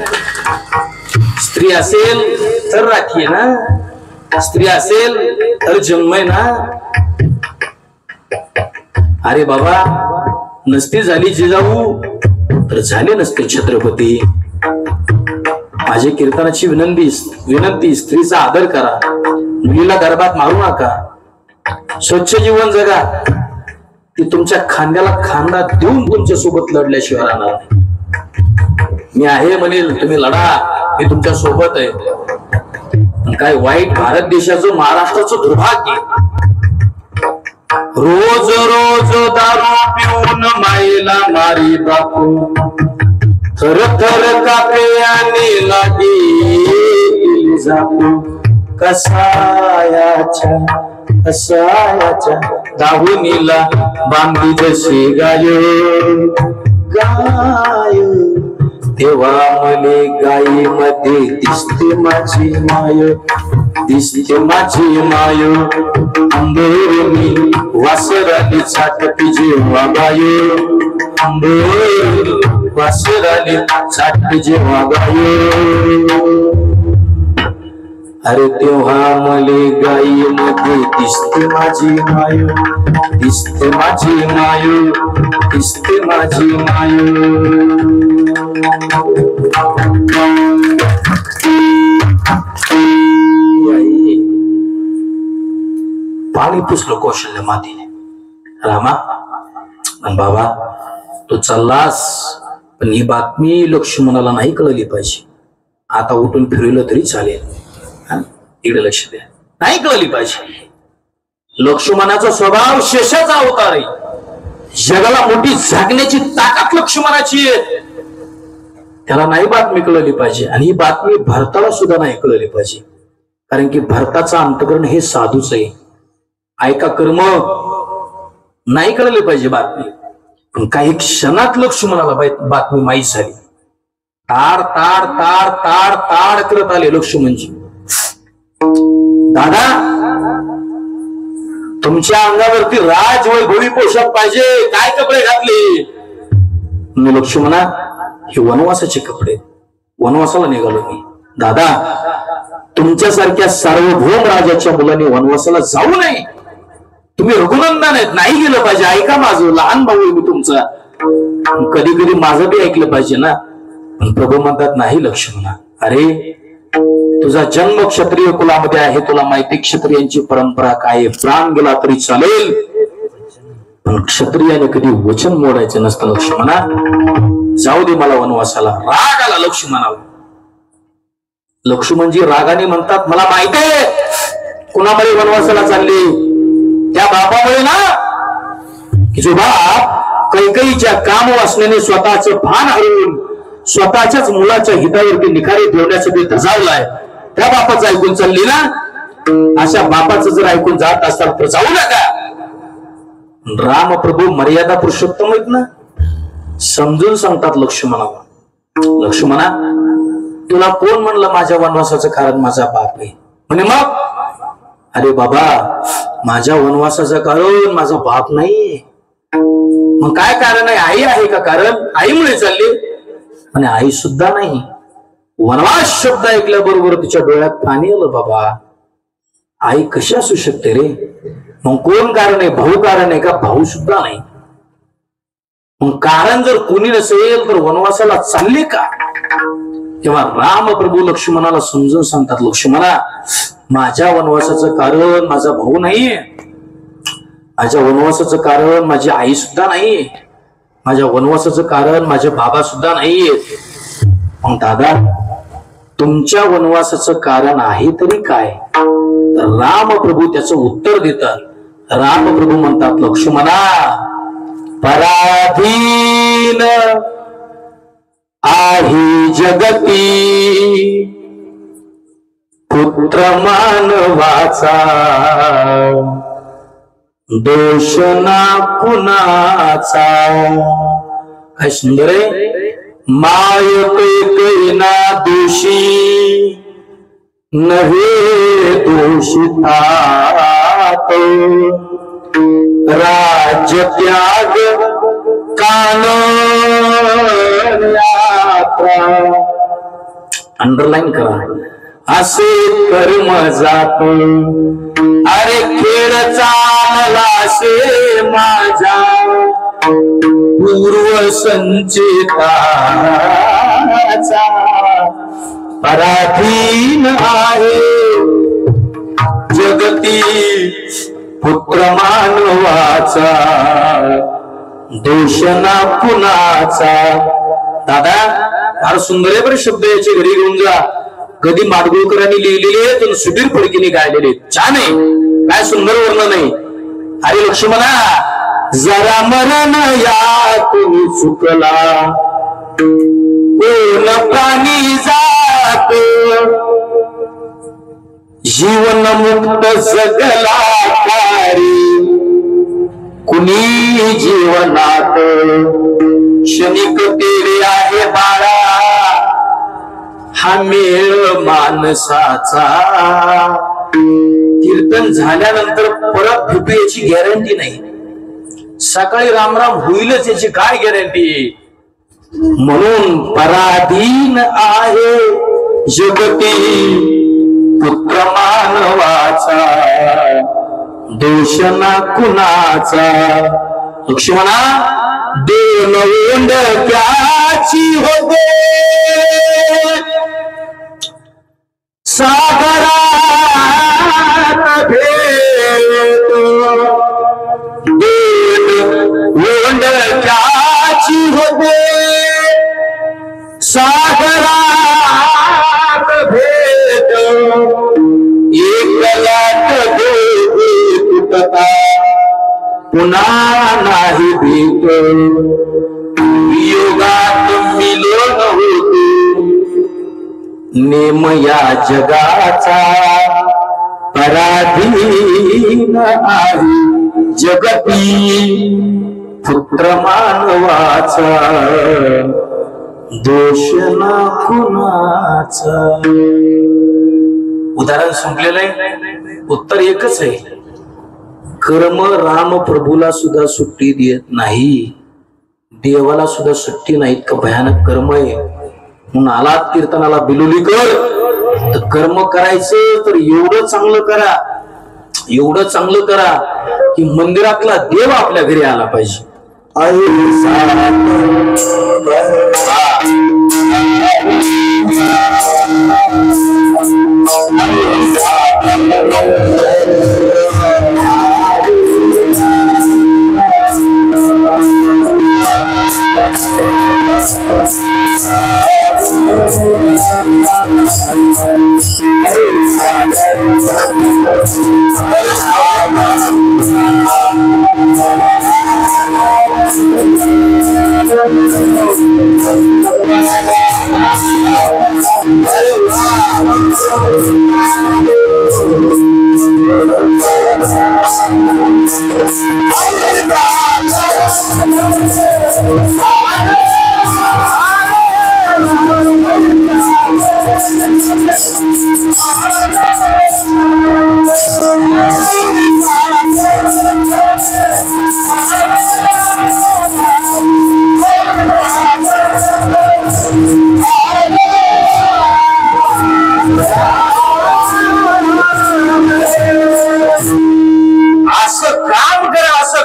स्त्री असेल तर राखी ना, स्त्री असेल तर जन्म आहे ना. अरे बाबा, नसती झाली जिजाऊ तर झाले नसते छत्रपती. माझी कीर्तनाची विनंती, स्त्रीचा आदर करा, मुलीला गर्भात मारू नका, स्वच्छ जीवन जगा. ती तुमच्या खांद्याला खांदा देऊन तुमच्या सोबत लढल्याशिवाय राहणार नाही. मी आहे म्हणेल, तुम्ही लढा, मी तुमच्या सोबत आहे. काय वाईट भारत देशाचं, महाराष्ट्राचं दुर्भाग्य. रोज रोज दारू पिऊन माईला मारी बापू, थर थर कापे आणि लागी जापू. कसायाच्या दाहुनीला बांधी जशी गाय गाय. तेव्हा मले गाई मध्ये दिसते माझी माय, दिसते माझी माय. अंबोनी वासराली छाटपी जेव्हा गाय, अंबोनी वासराली छाटपी जेव्हा गाय. अरे तेव्हा मले गाई मध्ये दिसते माझी माय, दिसते माझी माय, दिसते माझी माय. पाणी पुसलं कौशल्य मातीने. रामा आणि बाबा, तू चाललास, पण ही बातमी लक्ष्मणाला नाही कळली पाहिजे. आता उठून फिरवलं तरी चालेल, इकडे लक्ष द्या, नाही कळली पाहिजे. लक्ष्मणाचा स्वभाव शेषाचा अवतार आहे. जगाला मोठी झाकण्याची ताकद लक्ष्मणाची आहे. त्याला नाही बातमी कळली पाहिजे, आणि ही बातमी भरताला सुद्धा नाही कळली पाहिजे, कारण की भरताचं अंतकरण हे साधूच आहे. ऐका कर्म नाही कळले पाहिजे बातमी. पण काही क्षणात लक्ष्मणाला बातमी माहीत झाली. ताड ताड ताड ताड ताड करत आले लक्ष्मणजी. दादा, तुमच्या अंगावरती राजवैभवी पोशाख पाहिजे, काय कपडे घातले? लक्ष्मणा, हे वनवासाचे कपडे, वनवासाला निघालो मी. दादा, तुमच्यासारख्या सार्वभौम राजाच्या मुलांनी वनवासाला जाऊ नये. तुम्ही रघुनंदन आहेत, नाही गेलं पाहिजे. ऐका माझं, लहान भाऊ आहे मी तुमचा. कधी कधी माझं बी ऐकलं पाहिजे ना. पण प्रभू म्हणतात नाही लक्ष्मणा, अरे तुझा जन्म क्षत्रिय कुलामध्ये आहे, तुला माहिती क्षत्रियांची परंपरा काय, प्राण गेला तरी चालेल, पण क्षत्रियाने कधी वचन मोडायचं नसतं लक्ष्मणा. जाऊ दे मला वनवासाला. राग आला लक्ष्मणाला. लक्ष्मणजी रागाने म्हणतात, मला माहित आहे कुणामुळे वनवासाला चालले. त्या बापामुळे ना, की जो बाप कैकईच्या काम वासनेने स्वतःचं भान हरवून स्वतःच्याच मुलाच्या हितावरती निखारे ठेवण्यासाठी धजावलाय, त्या बापाचं ऐकून चालली ना. अशा बापाचं जर ऐकून जात असाल तर जाऊ नका. रामप्रभू मर्यादा पुरुषोत्तम आहेत ना, समजून सांगतात लक्ष्मणाला, लक्ष्मणा तुला कोण म्हणलं माझ्या वनवासाचं कारण माझा बाप आहे? म्हणे मग, अरे बाबा माझ्या वनवासाचं कारण माझा बाप नाहीये. मग काय कारण आहे? आई आहे का कारण? आईमुळे चालली? म्हणे आई सुद्धा नाही. वनवास शब्द ऐकल्याबरोबर तिच्या डोळ्यात पाणी आलं. बाबा आई कशी असू शकते रे? मग कोण कारण आहे? भाऊ कारण आहे का? भाऊ सुद्धा नाही. मग कारण जर कोणी नसेल तर वनवासाला चालले का? तेव्हा रामप्रभू लक्ष्मणाला समजून सांगतात, लक्ष्मणा माझ्या वनवासाचं कारण माझा भाऊ नाहीये, माझ्या वनवासाचं कारण माझी आई सुद्धा नाहीये, माझ्या वनवासाचं कारण माझे बाबा सुद्धा नाहीये. मग दादा तुमच्या वनवासाचं कारण आहे तरी काय? तर रामप्रभू त्याचं उत्तर देतात. रामप्रभू म्हणतात, लक्ष्मणा पराधीन आहे जगती पुत्र मानवाचा, दोष ना कुणाचा. काय सुंदर आहे. माय कैकईना दोषी नव्हे दोषिता, राज्य त्याग कान अंडरलाईन करा. असे कर्म जात अरे खेळ चालला से माझा पूर्व संचिताचा, पराधीन आहे जगती पुत्र मानवाचा, दोष ना कुणाचा. दादा फार सुंदर आहे बरं शब्द, याचे घरी घेऊन जा. कधी माडगुळकरांनी लिहिलेले तर सुधीर फडकेने गायलेले. छान आहे, काय सुंदर वर्णन आहे. अरे लक्ष्मणा जरा मरण यातून चुकला, कोण प्राणी जात जीवन मुक्त जगला कारी, कुणी जीवनात क्षणिक तेरे आहे बाळा, हा मेळ माणसाचा. कीर्तन झाल्यानंतर परत भेटू याची गॅरंटी नाही. सकाळी रामराम होईलच याची काय गॅरंटी? म्हणून पराधीन आहे जगती पुत्र मानवाचा, दोष ना कुणाचा. लक्ष्मणा दोन ओंडक्याची होते सागरात भेट, दोन ओंडक्याची होते सागरात भेट, एक लाट दोघी तुटता पुन्हा नाही भेट. वियोगात मिलन होतो नेम या जगाचा पराधीन आहे जगती पुत्र मानवाचा दोष ना कुणाचा. उदाहरण संपलेलं आहे. उत्तर एकच आहे. कर्म राम प्रभूला सुद्धा सुट्टी देत नाही, देवाला सुद्धा सुट्टी नाही. इतकं भयानक कर्म आहे. म्हणून आलात कीर्तनाला बिलुली कर, तर कर्म करायचं तर एवढं चांगलं करा, एवढं चांगलं करा की मंदिरातला देव आपल्या घरी आला पाहिजे.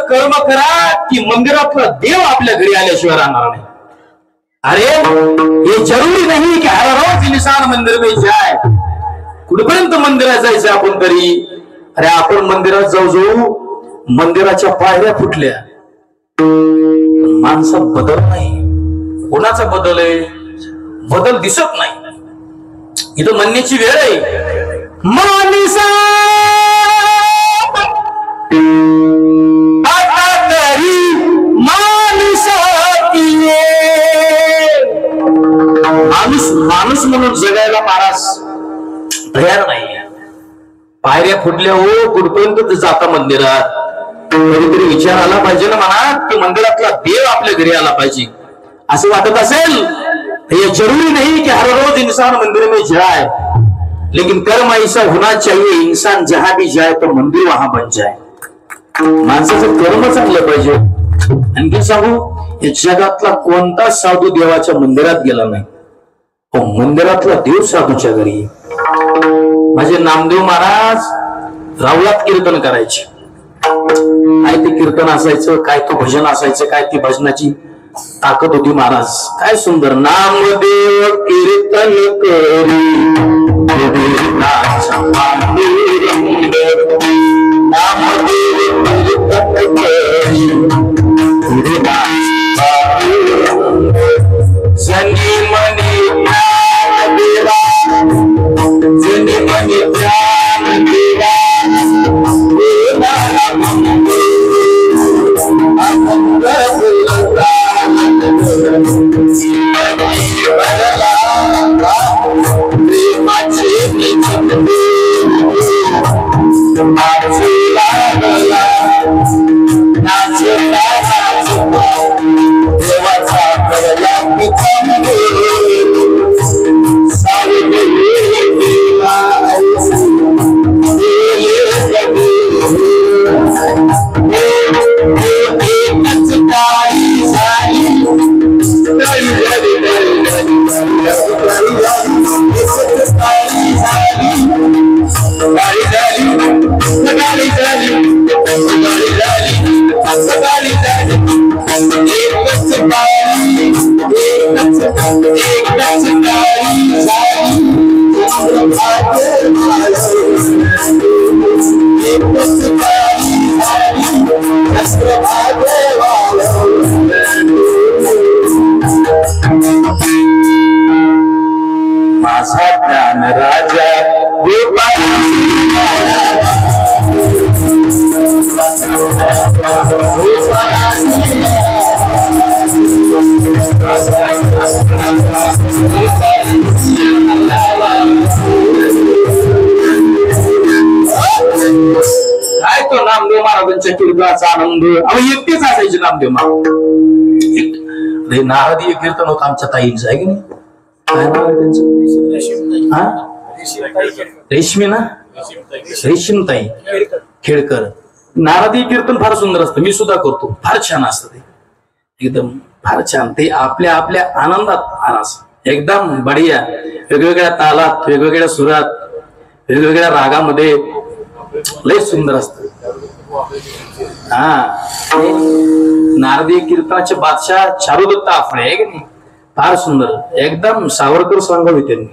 कर्म करा की मंदिरातला देव आपल्या घरी आल्याशिवाय राहणार नाही. अरे हे जरूरी नाही की हर रोज इंसान मंदिर में जाए. कुठपर्यंत मंदिरात जायचं आपण तरी? अरे आपण मंदिरात जाऊ मंदिराच्या पायऱ्या फुटल्या, माणसात बदल नाही. कोणाचा बदल आहे? बदल दिसत नाही. इथं म्हणण्याची वेळ आहे. माणसा माणूस म्हणून जगायला महाराज तयार नाही. पायऱ्या फुटल्या हो, कुठपर्यंत जाता मंदिरात? कधीतरी विचार आला पाहिजे ना मनात की मंदिरातला देव आपल्या घरी आला पाहिजे. असं वाटत असेल ये जरूरी नहीं कि हर रोज इंसान मंदिर में जाए, लेकिन कर्म ऐसा होना चाहिए इंसान जहां भी जाए तो मंदिर वहां बन जाए. माणसाचं कर्म चांगलं पाहिजे. आणखी सांगू, या जगातला कोणता साधू देवाच्या मंदिरात गेला नाही, मंदिरातला देव साधूच्या घरी. माझे नामदेव महाराज रावलात कीर्तन करायचे. काय ते कीर्तन असायचं, काय तो भजन असायचं, काय ती भजनाची ताकद होती महाराज. काय सुंदर नामदेव कीर्तन करी जनी मनी ज्ञान देवा, जनी मनी ज्ञान देवा, माझा ज्ञान राजा काय तो नामदेव महाराजांच्या कीर्तनाचा आनंद अहो एकटेच असायचे नामदेव महाराज. नारदीय कीर्तन होतं आमच्या ताईंचं आहे की नाही. काय नाव आहे त्यांचं? हा रेशमी ना, रेशीमताई खेळकर. नारदीय कीर्तन फार सुंदर असतं, मी सुद्धा करतो, फार छान असतं ते, एकदम फार छान. ते आपल्या आपल्या आनंदात आरास एकदम बढिया, वेगवेगळ्या तालात, वेगवेगळ्या सुरात, वेगवेगळ्या रागामध्ये लय सुंदर असत. हा नारदीय कीर्तनाचे बादशाह चारुदत्त आफळे आहे की नाही, फार सुंदर, एकदम सावरकर सांगावे त्यांनी,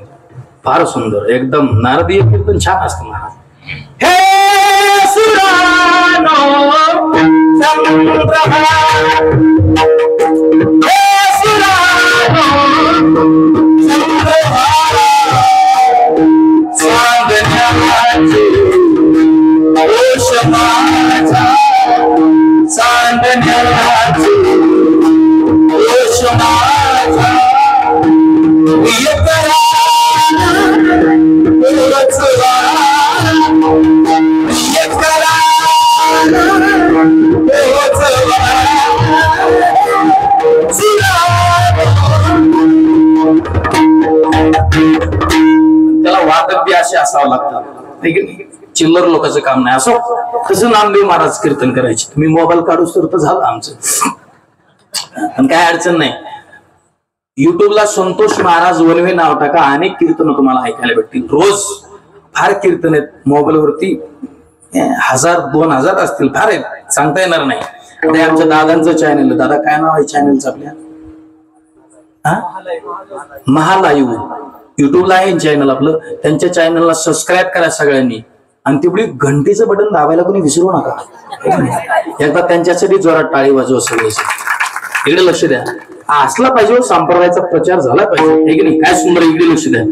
फार सुंदर एकदम. नारदीय कीर्तन छान असतं महाराज. हे सुरानो संग्रहा, हे सुरानो संग्रहा, सांगण्याचे दोष माझा, सांगण्याचे दोष माझा, येकरा वचवा, येकरा वचवा, त्याला वादक बी असे असावं लागतात, चिल्लर लोकांचं काम नाही. असो कसं नामदेव महाराज कीर्तन करायचे, तुम्ही मोबाईल काढूच तर झालं आमचं, पण काय अडचण नाही. युट्यूबला संतोष महाराज वनवे नाव टाका, अनेक कीर्तन तुम्हाला ऐकायला भेटतील. रोज फार कीर्तन आहेत मोबाईलवरती, 1000-2000 असतील, फार आहेत, सांगता येणार नाही. ते आमच्या दादांचं चॅनल, दादा काय नाव आहे चॅनलचं आपल्या? महालाईव्ह युट्यूबला आहे चॅनल आपलं, त्यांच्या चॅनलला सबस्क्राईब करा सगळ्यांनी, आणि तेवढी घंटीचं बटन दाबायला कोणी विसरू नका. एकदा त्यांच्यासाठी जोरात टाळी वाजवा सगळे, इकडे लक्ष द्या. असला पाहिजे, संप्रदायाचा प्रचार झाला पाहिजे, हे की नाही. काय सुंदर, इकडे लक्ष द्या.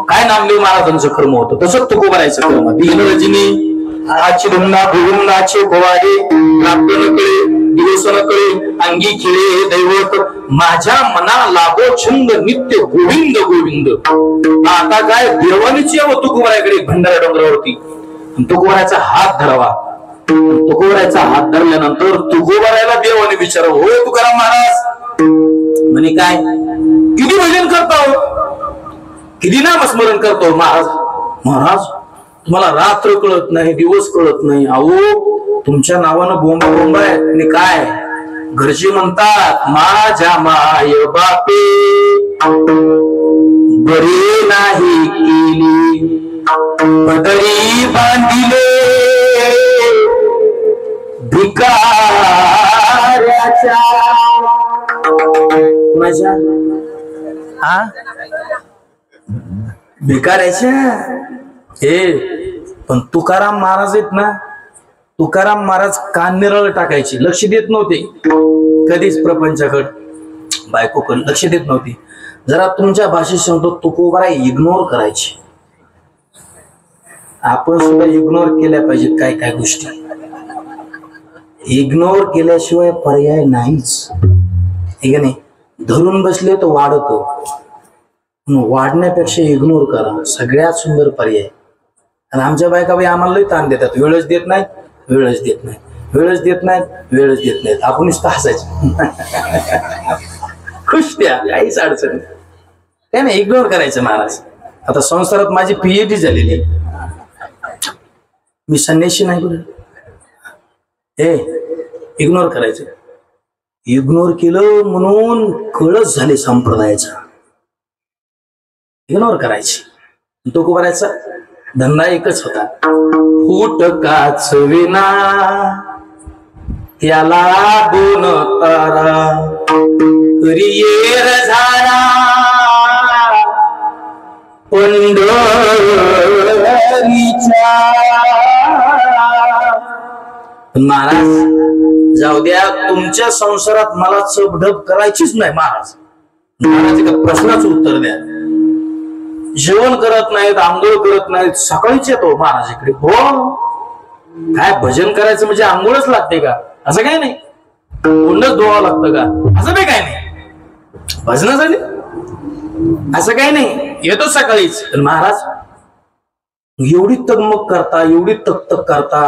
काय नामदेव महाराजांचं कर्म होतं, तसंच तुकोबारायचं कर्म. दीन रजनी आची धुमना भुवनाचे भवारे, प्राप्त न कळे दिवस न कळे, अंगी खिळे हे दैवत, माझ्या मना लागो छंद नित्य गोविंद गोविंद. आता काय देवानीची यावं तुकोबारायकडे भंडारा डोंगरावरती, तुकोबारायचा हात धरावा. तुकोबारायचा हात धरल्यानंतर तुकोबारायला देवाने विचारावं, हो तुकाराम महाराज म्हणे काय, किती भजन करतो, किती नामस्मरण करतो महाराज? महाराज तुम्हाला रात्र कळत नाही, दिवस कळत नाही. अहो तुमच्या नावानं बोंबा बोंबा आहे. आणि काय घरची म्हणतात, माझ्या माय बापे बरे नाही केली, पदरी बांधिले भिकाऱ्याच्या. कुणाच्या? हा भिकाऱ्याच्या. हे पण तुकाराम महाराज आहेत ना, तुकाराम महाराज कान निरळ टाकायचे, लक्ष देत नव्हते कधीच प्रपंचाकडे, बायकोकडे लक्ष देत नव्हते. जरा तुमच्या भाषेत सांगतो, तुकोबारा इग्नोर करायचे. आपण सुद्धा इग्नोर केल्या पाहिजेत काय काय गोष्टी. इग्नोर केल्याशिवाय पर्याय नाहीच, ठीक नाही. धरून बसले तर वाढतो, वाढण्यापेक्षा इग्नोर करा, सगळ्यात सुंदर पर्याय. आणि आमच्या बायका बाई आम्हाला लई ताण देतात, वेळच देत नाहीत, वेळच देत नाहीत, वेळच देत नाहीत, वेळच देत नाहीत. आपण नुसतं हसायचं, खुश द्या, काहीच अडचण नाही. काय नाही, इग्नोर करायचं महाराज. आता संसारात माझी PhD झालेली, मी संन्यासी नाही बोल. इग्नोर करायचं. इग्नोर केलं म्हणून कळस झाले संप्रदायाचा. इग्नोर करायची. तो करायचा धंदा एकच होता, फूट काच विना त्याला दोन तारा, करियर झाला पंढरीच्या. महाराज जाऊ द्या, तुमच्या संसारात मला चपढप करायचीच नाही महाराज. महाराज एका प्रश्नाचं उत्तर द्या. जेवण करत नाहीत, आंघोळ करत नाहीत, सकाळीच येतो महाराज इकडे. हो काय भजन करायचं म्हणजे आंघोळच लागते का? असं काय नाही. कोंडच धुवावं लागतं का? असं बी काय नाही. भजनासाठी असं काही नाही, येतो सकाळीच. पण महाराज एवढी तगमग करता, एवढी तकतक करता,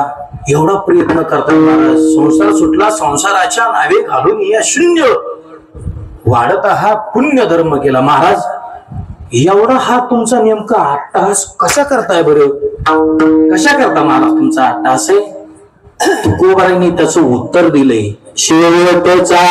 एवढा प्रयत्न करता महाराज, संसार सुटला, संसाराच्या नावे घालून या शून्य वाढत हा पुण्य धर्म केला. महाराज एवढा हा तुमचा नेमका अट्टहास कसा करताय बरं? कशा करता महाराज तुमचा अट्टहास आहे? तुकोबारांनी त्याचं उत्तर दिलंय. शेवटचा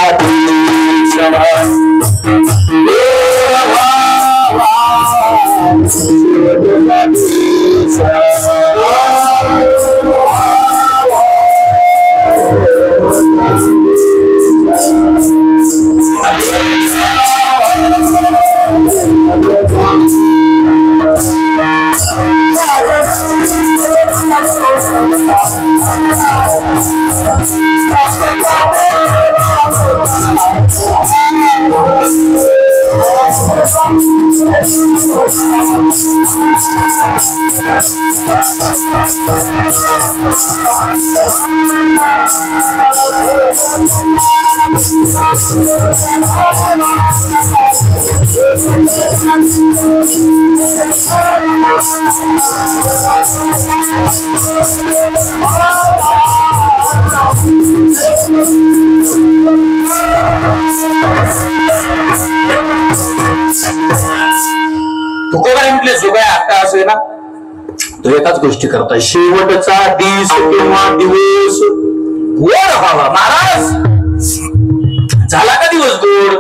तुकोबारांनी म्हटले जो काय अट्टहास आहे ना तो एकाच गोष्टी करताय. शेवटचा दिवस किंवा दिवस गोड व्हावा. महाराज झाला का दिवस गोड?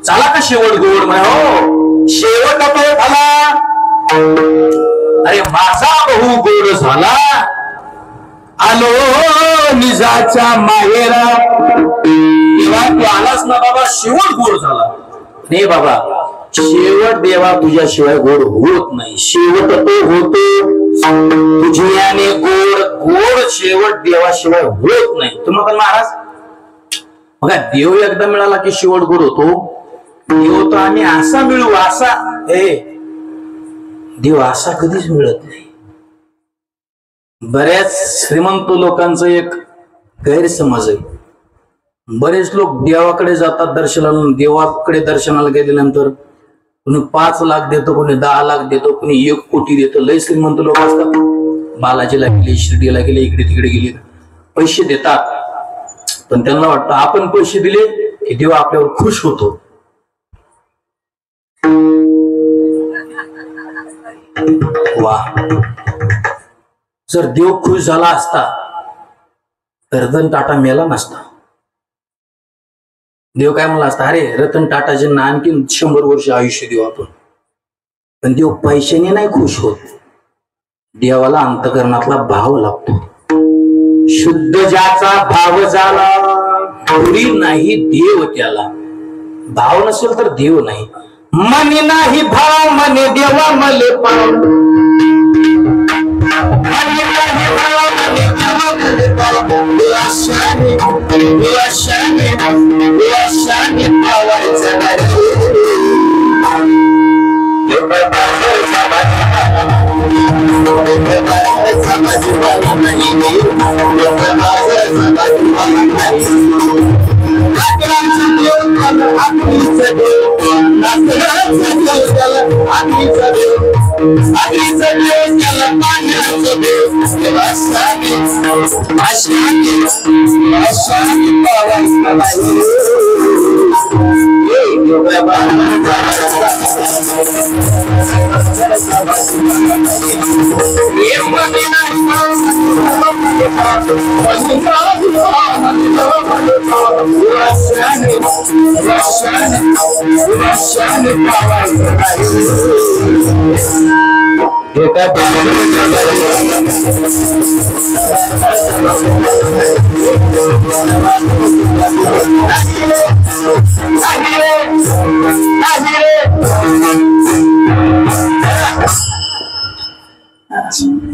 झाला का शेवट गोड? हो शेवट तो झाला. अरे माझा बहु गोड झाला, आलो निजाच्या माहेरा. तेव्हा तू आलास ना बाबा, शेवट गोड झाला. नाही बाबा, शेवट देवा तुझ्याशिवाय गोड होत नाही. शेवट तो होतो तुझ्याने गोड, गोड शेवट देवाशिवाय होत नाही. तुम्ही पण महाराज बघा, देव एकदा मिळाला की शेवट गोड होतो. देव तो आम्ही असा मिळू, असा देव असा कधीच मिळत नाही. बऱ्याच श्रीमंत लोकांचं एक गैरसमज आहे. बरेच लोक देवाकडे जातात दर्शनाला, देवाकडे दर्शनाला गेल्यानंतर कोणी 5 लाख देतो, कोणी 10 लाख देतो, कोणी 1 कोटी देतो. लय श्रीमंत लोक असतात. बालाजीला गेले, शिर्डीला गेले, इकडे तिकडे गेले, पैसे देतात. पण त्यांना वाटतं आपण पैसे दिले की देव आपल्यावर खुश होतो. वा, जर देव खुश झाला असता तर रतन टाटा मेला नसता. देव काय म्हणला असता, अरे रतन टाटाजींना आणखी 100 वर्ष आयुष्य देऊ आपण. पण देव पैशाने नाही खुश होत. देवाला अंतकरणातला भाव लागतो. शुद्ध ज्याचा भाव झाला, थोडी नाही देव त्याला. भाव नसेल तर देव नाही. मनी नाही भाव, मने देवा मले पाव. मनी नाही भाव, मने देवा मले पाव. विलासाने पावायचा नाही.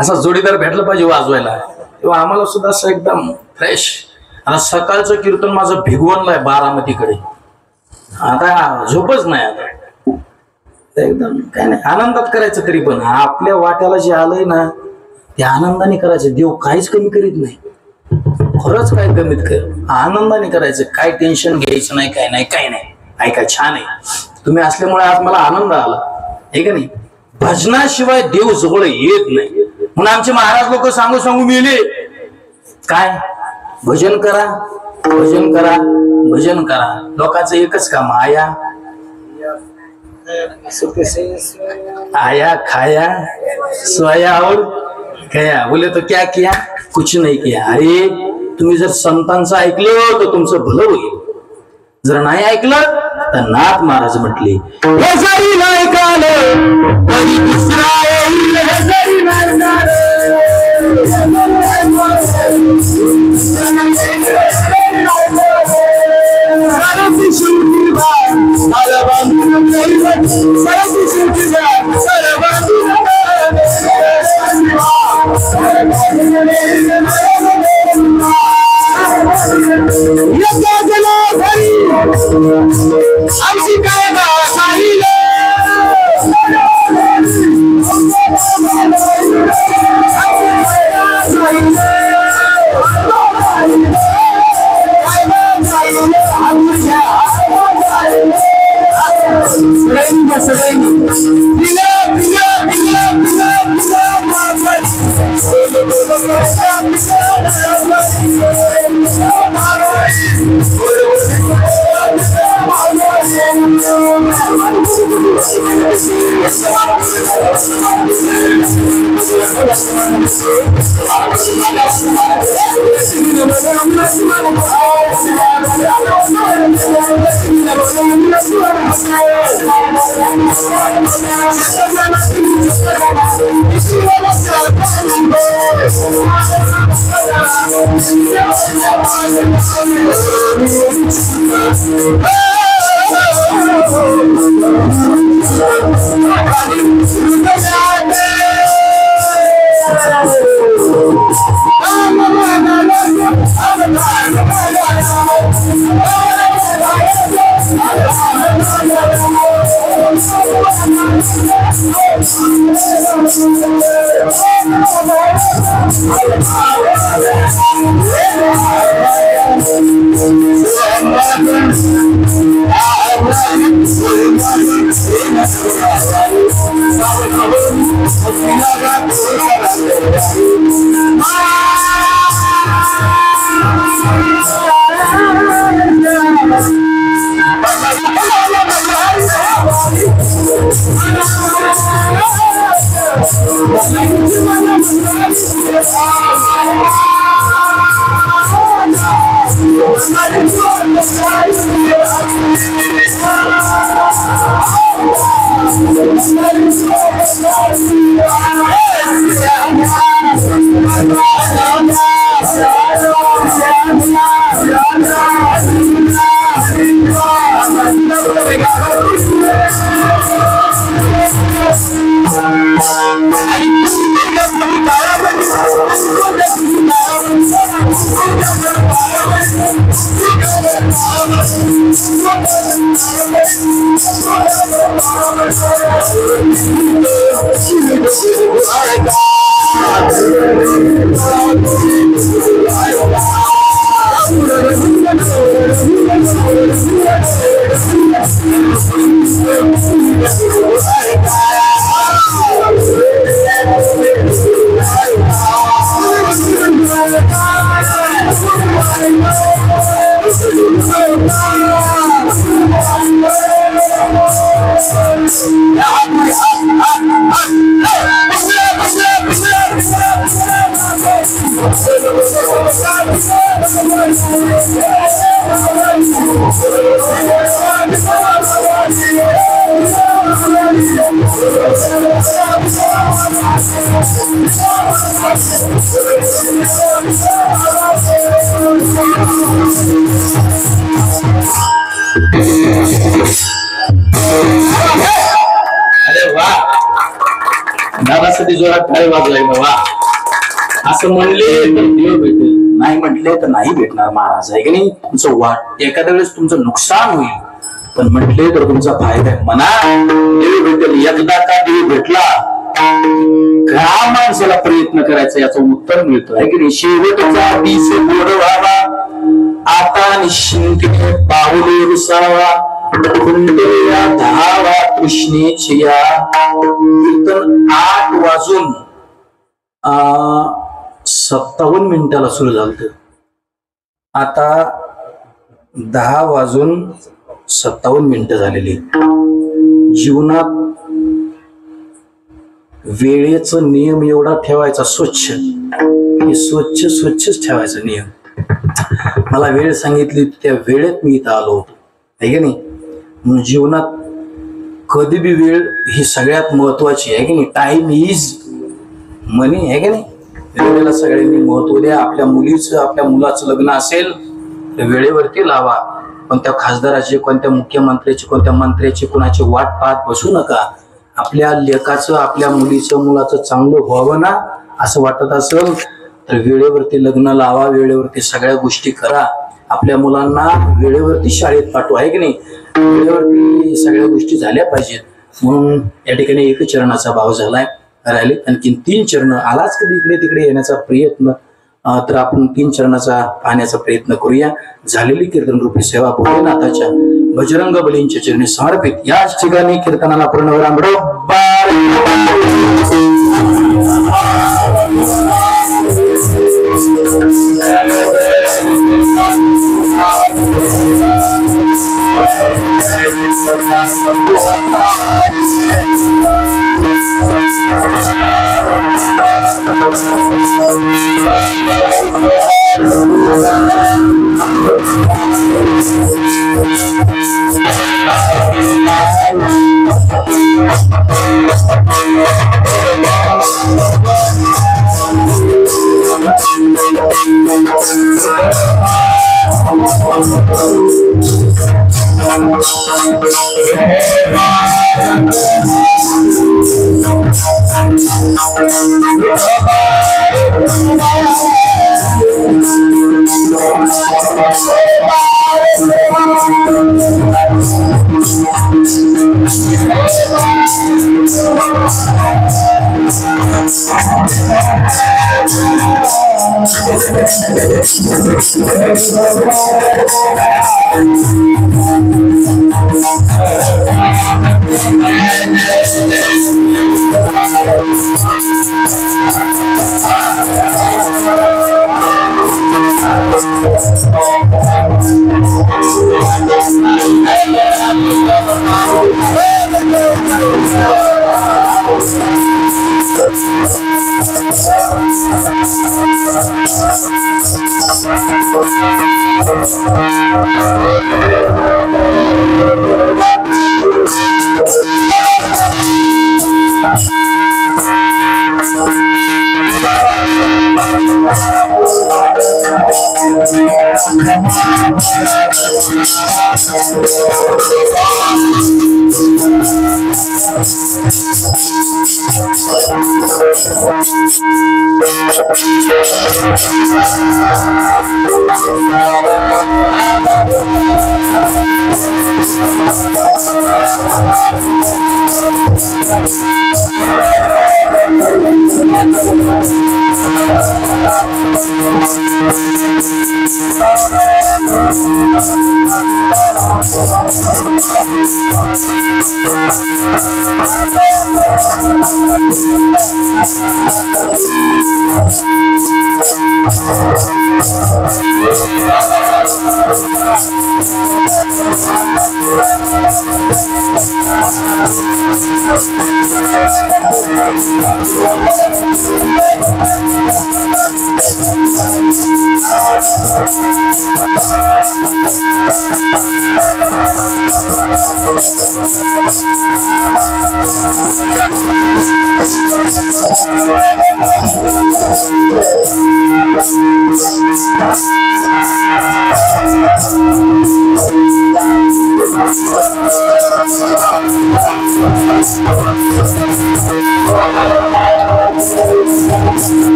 असा जोडीदार भेटला पाहिजे वाजवायला, तेव्हा आम्हाला सुद्धा असं एकदम फ्रेश. आता सकाळचं कीर्तन माझं भिगवणलाय बारामतीकडे. आता झोपच नाही. आता एकदम काय नाही, आनंदात करायचं. तरी पण आपल्या वाट्याला जे आलंय ना ते आनंदाने करायचं. देव काहीच कमी करीत नाही. खरंच काय कमीत कर आनंदाने करायचं. काय टेन्शन घ्यायचं नाही, काय नाही, काय नाही. ऐका छान आहे. तुम्ही असल्यामुळे आज मला आनंद आला आहे का नाही. भजनाशिवाय देव जवळ येत नाही म्हणून आमचे महाराज लोक सांगू सांगू मिळले काय, भजन करा भजन करा भजन करा. लोकांचं एकच काम, आया आया खाया सोया और गया. बोले तो क्या किया, कुछ नहीं किया. अरे तुम्ही जर संतांचं ऐकलं तर तुमचं भलं होईल, जर नाही ऐकलं तर नाथ महाराज म्हटले जरी नाही कालं तरी दुसरा येईल, जरी नाही कालं. आमची काय दादासाठी जोरात टाळी वाजलाय बाबा. असं म्हणले तर देव भेटेल, नाही म्हटले तर नाही भेटणार महाराज आहे की नाही. तुमचं वाट एखाद्या वेळेस तुमचं नुकसान होईल, पण म्हटले तर तुमचा फायदा आहे. म्हणा देव भेटेल. एकदा का देव भेटला का माणसाला प्रयत्न करायचा याचं उत्तर मिळतं आहे की नाही. शेवटचा दिस गोड व्हावा, आता निश्चिंतीने पाहुले रुसावा, कुंडल्या 10 कृष्णेच्या कीर्तन 8 वाजून 57 मिनिटाला सुरू झालं. आता 10 वाजून 57 मिनिटं झालेली. जीवनात वेळेचा नियम एवढा ठेवायचा स्वच्छ, हे स्वच्छच ठेवायचा नियम. मला वेळ सांगितली त्या वेळेत मी इथं आलो होतो, आहे की नाही. म्हणून जीवनात कधी बी वेळ ही सगळ्यात महत्वाची आहे की नाही. टाइम इज मनी, आहे की नाही. वेळेला सगळ्यांनी महत्व द्या. आपल्या मुलाचं लग्न असेल तर वेळेवरती लावा. कोणत्या खासदाराची, कोणत्या मुख्यमंत्र्याची, कोणत्या मंत्र्याची, कोणाची वाट पाहत बसू नका. आपल्या लेकाचं, आपल्या मुलाचं चांगलं व्हावं ना असं वाटत असेल तर वेळेवरती लग्न लावा, वेळेवरती सगळ्या गोष्टी करा. आपल्या मुलांना वेळेवरती शाळेत पाठवा, आहे की नाही. वेळेवरती सगळ्या गोष्टी झाल्या पाहिजेत. म्हणून या ठिकाणी 1 चरणाचा भाव झालाय. राहिले आणखीन 3 चरण. आलाच कधी इकडे तिकडे येण्याचा प्रयत्न तर आपण 3 चरणाचा पाहण्याचा प्रयत्न करूया. झालेली कीर्तन रूपी सेवा भोलेनाथाच्या बजरंग बलींच्या चरणी समर्पित. याच ठिकाणी कीर्तनाला पूर्णविराम.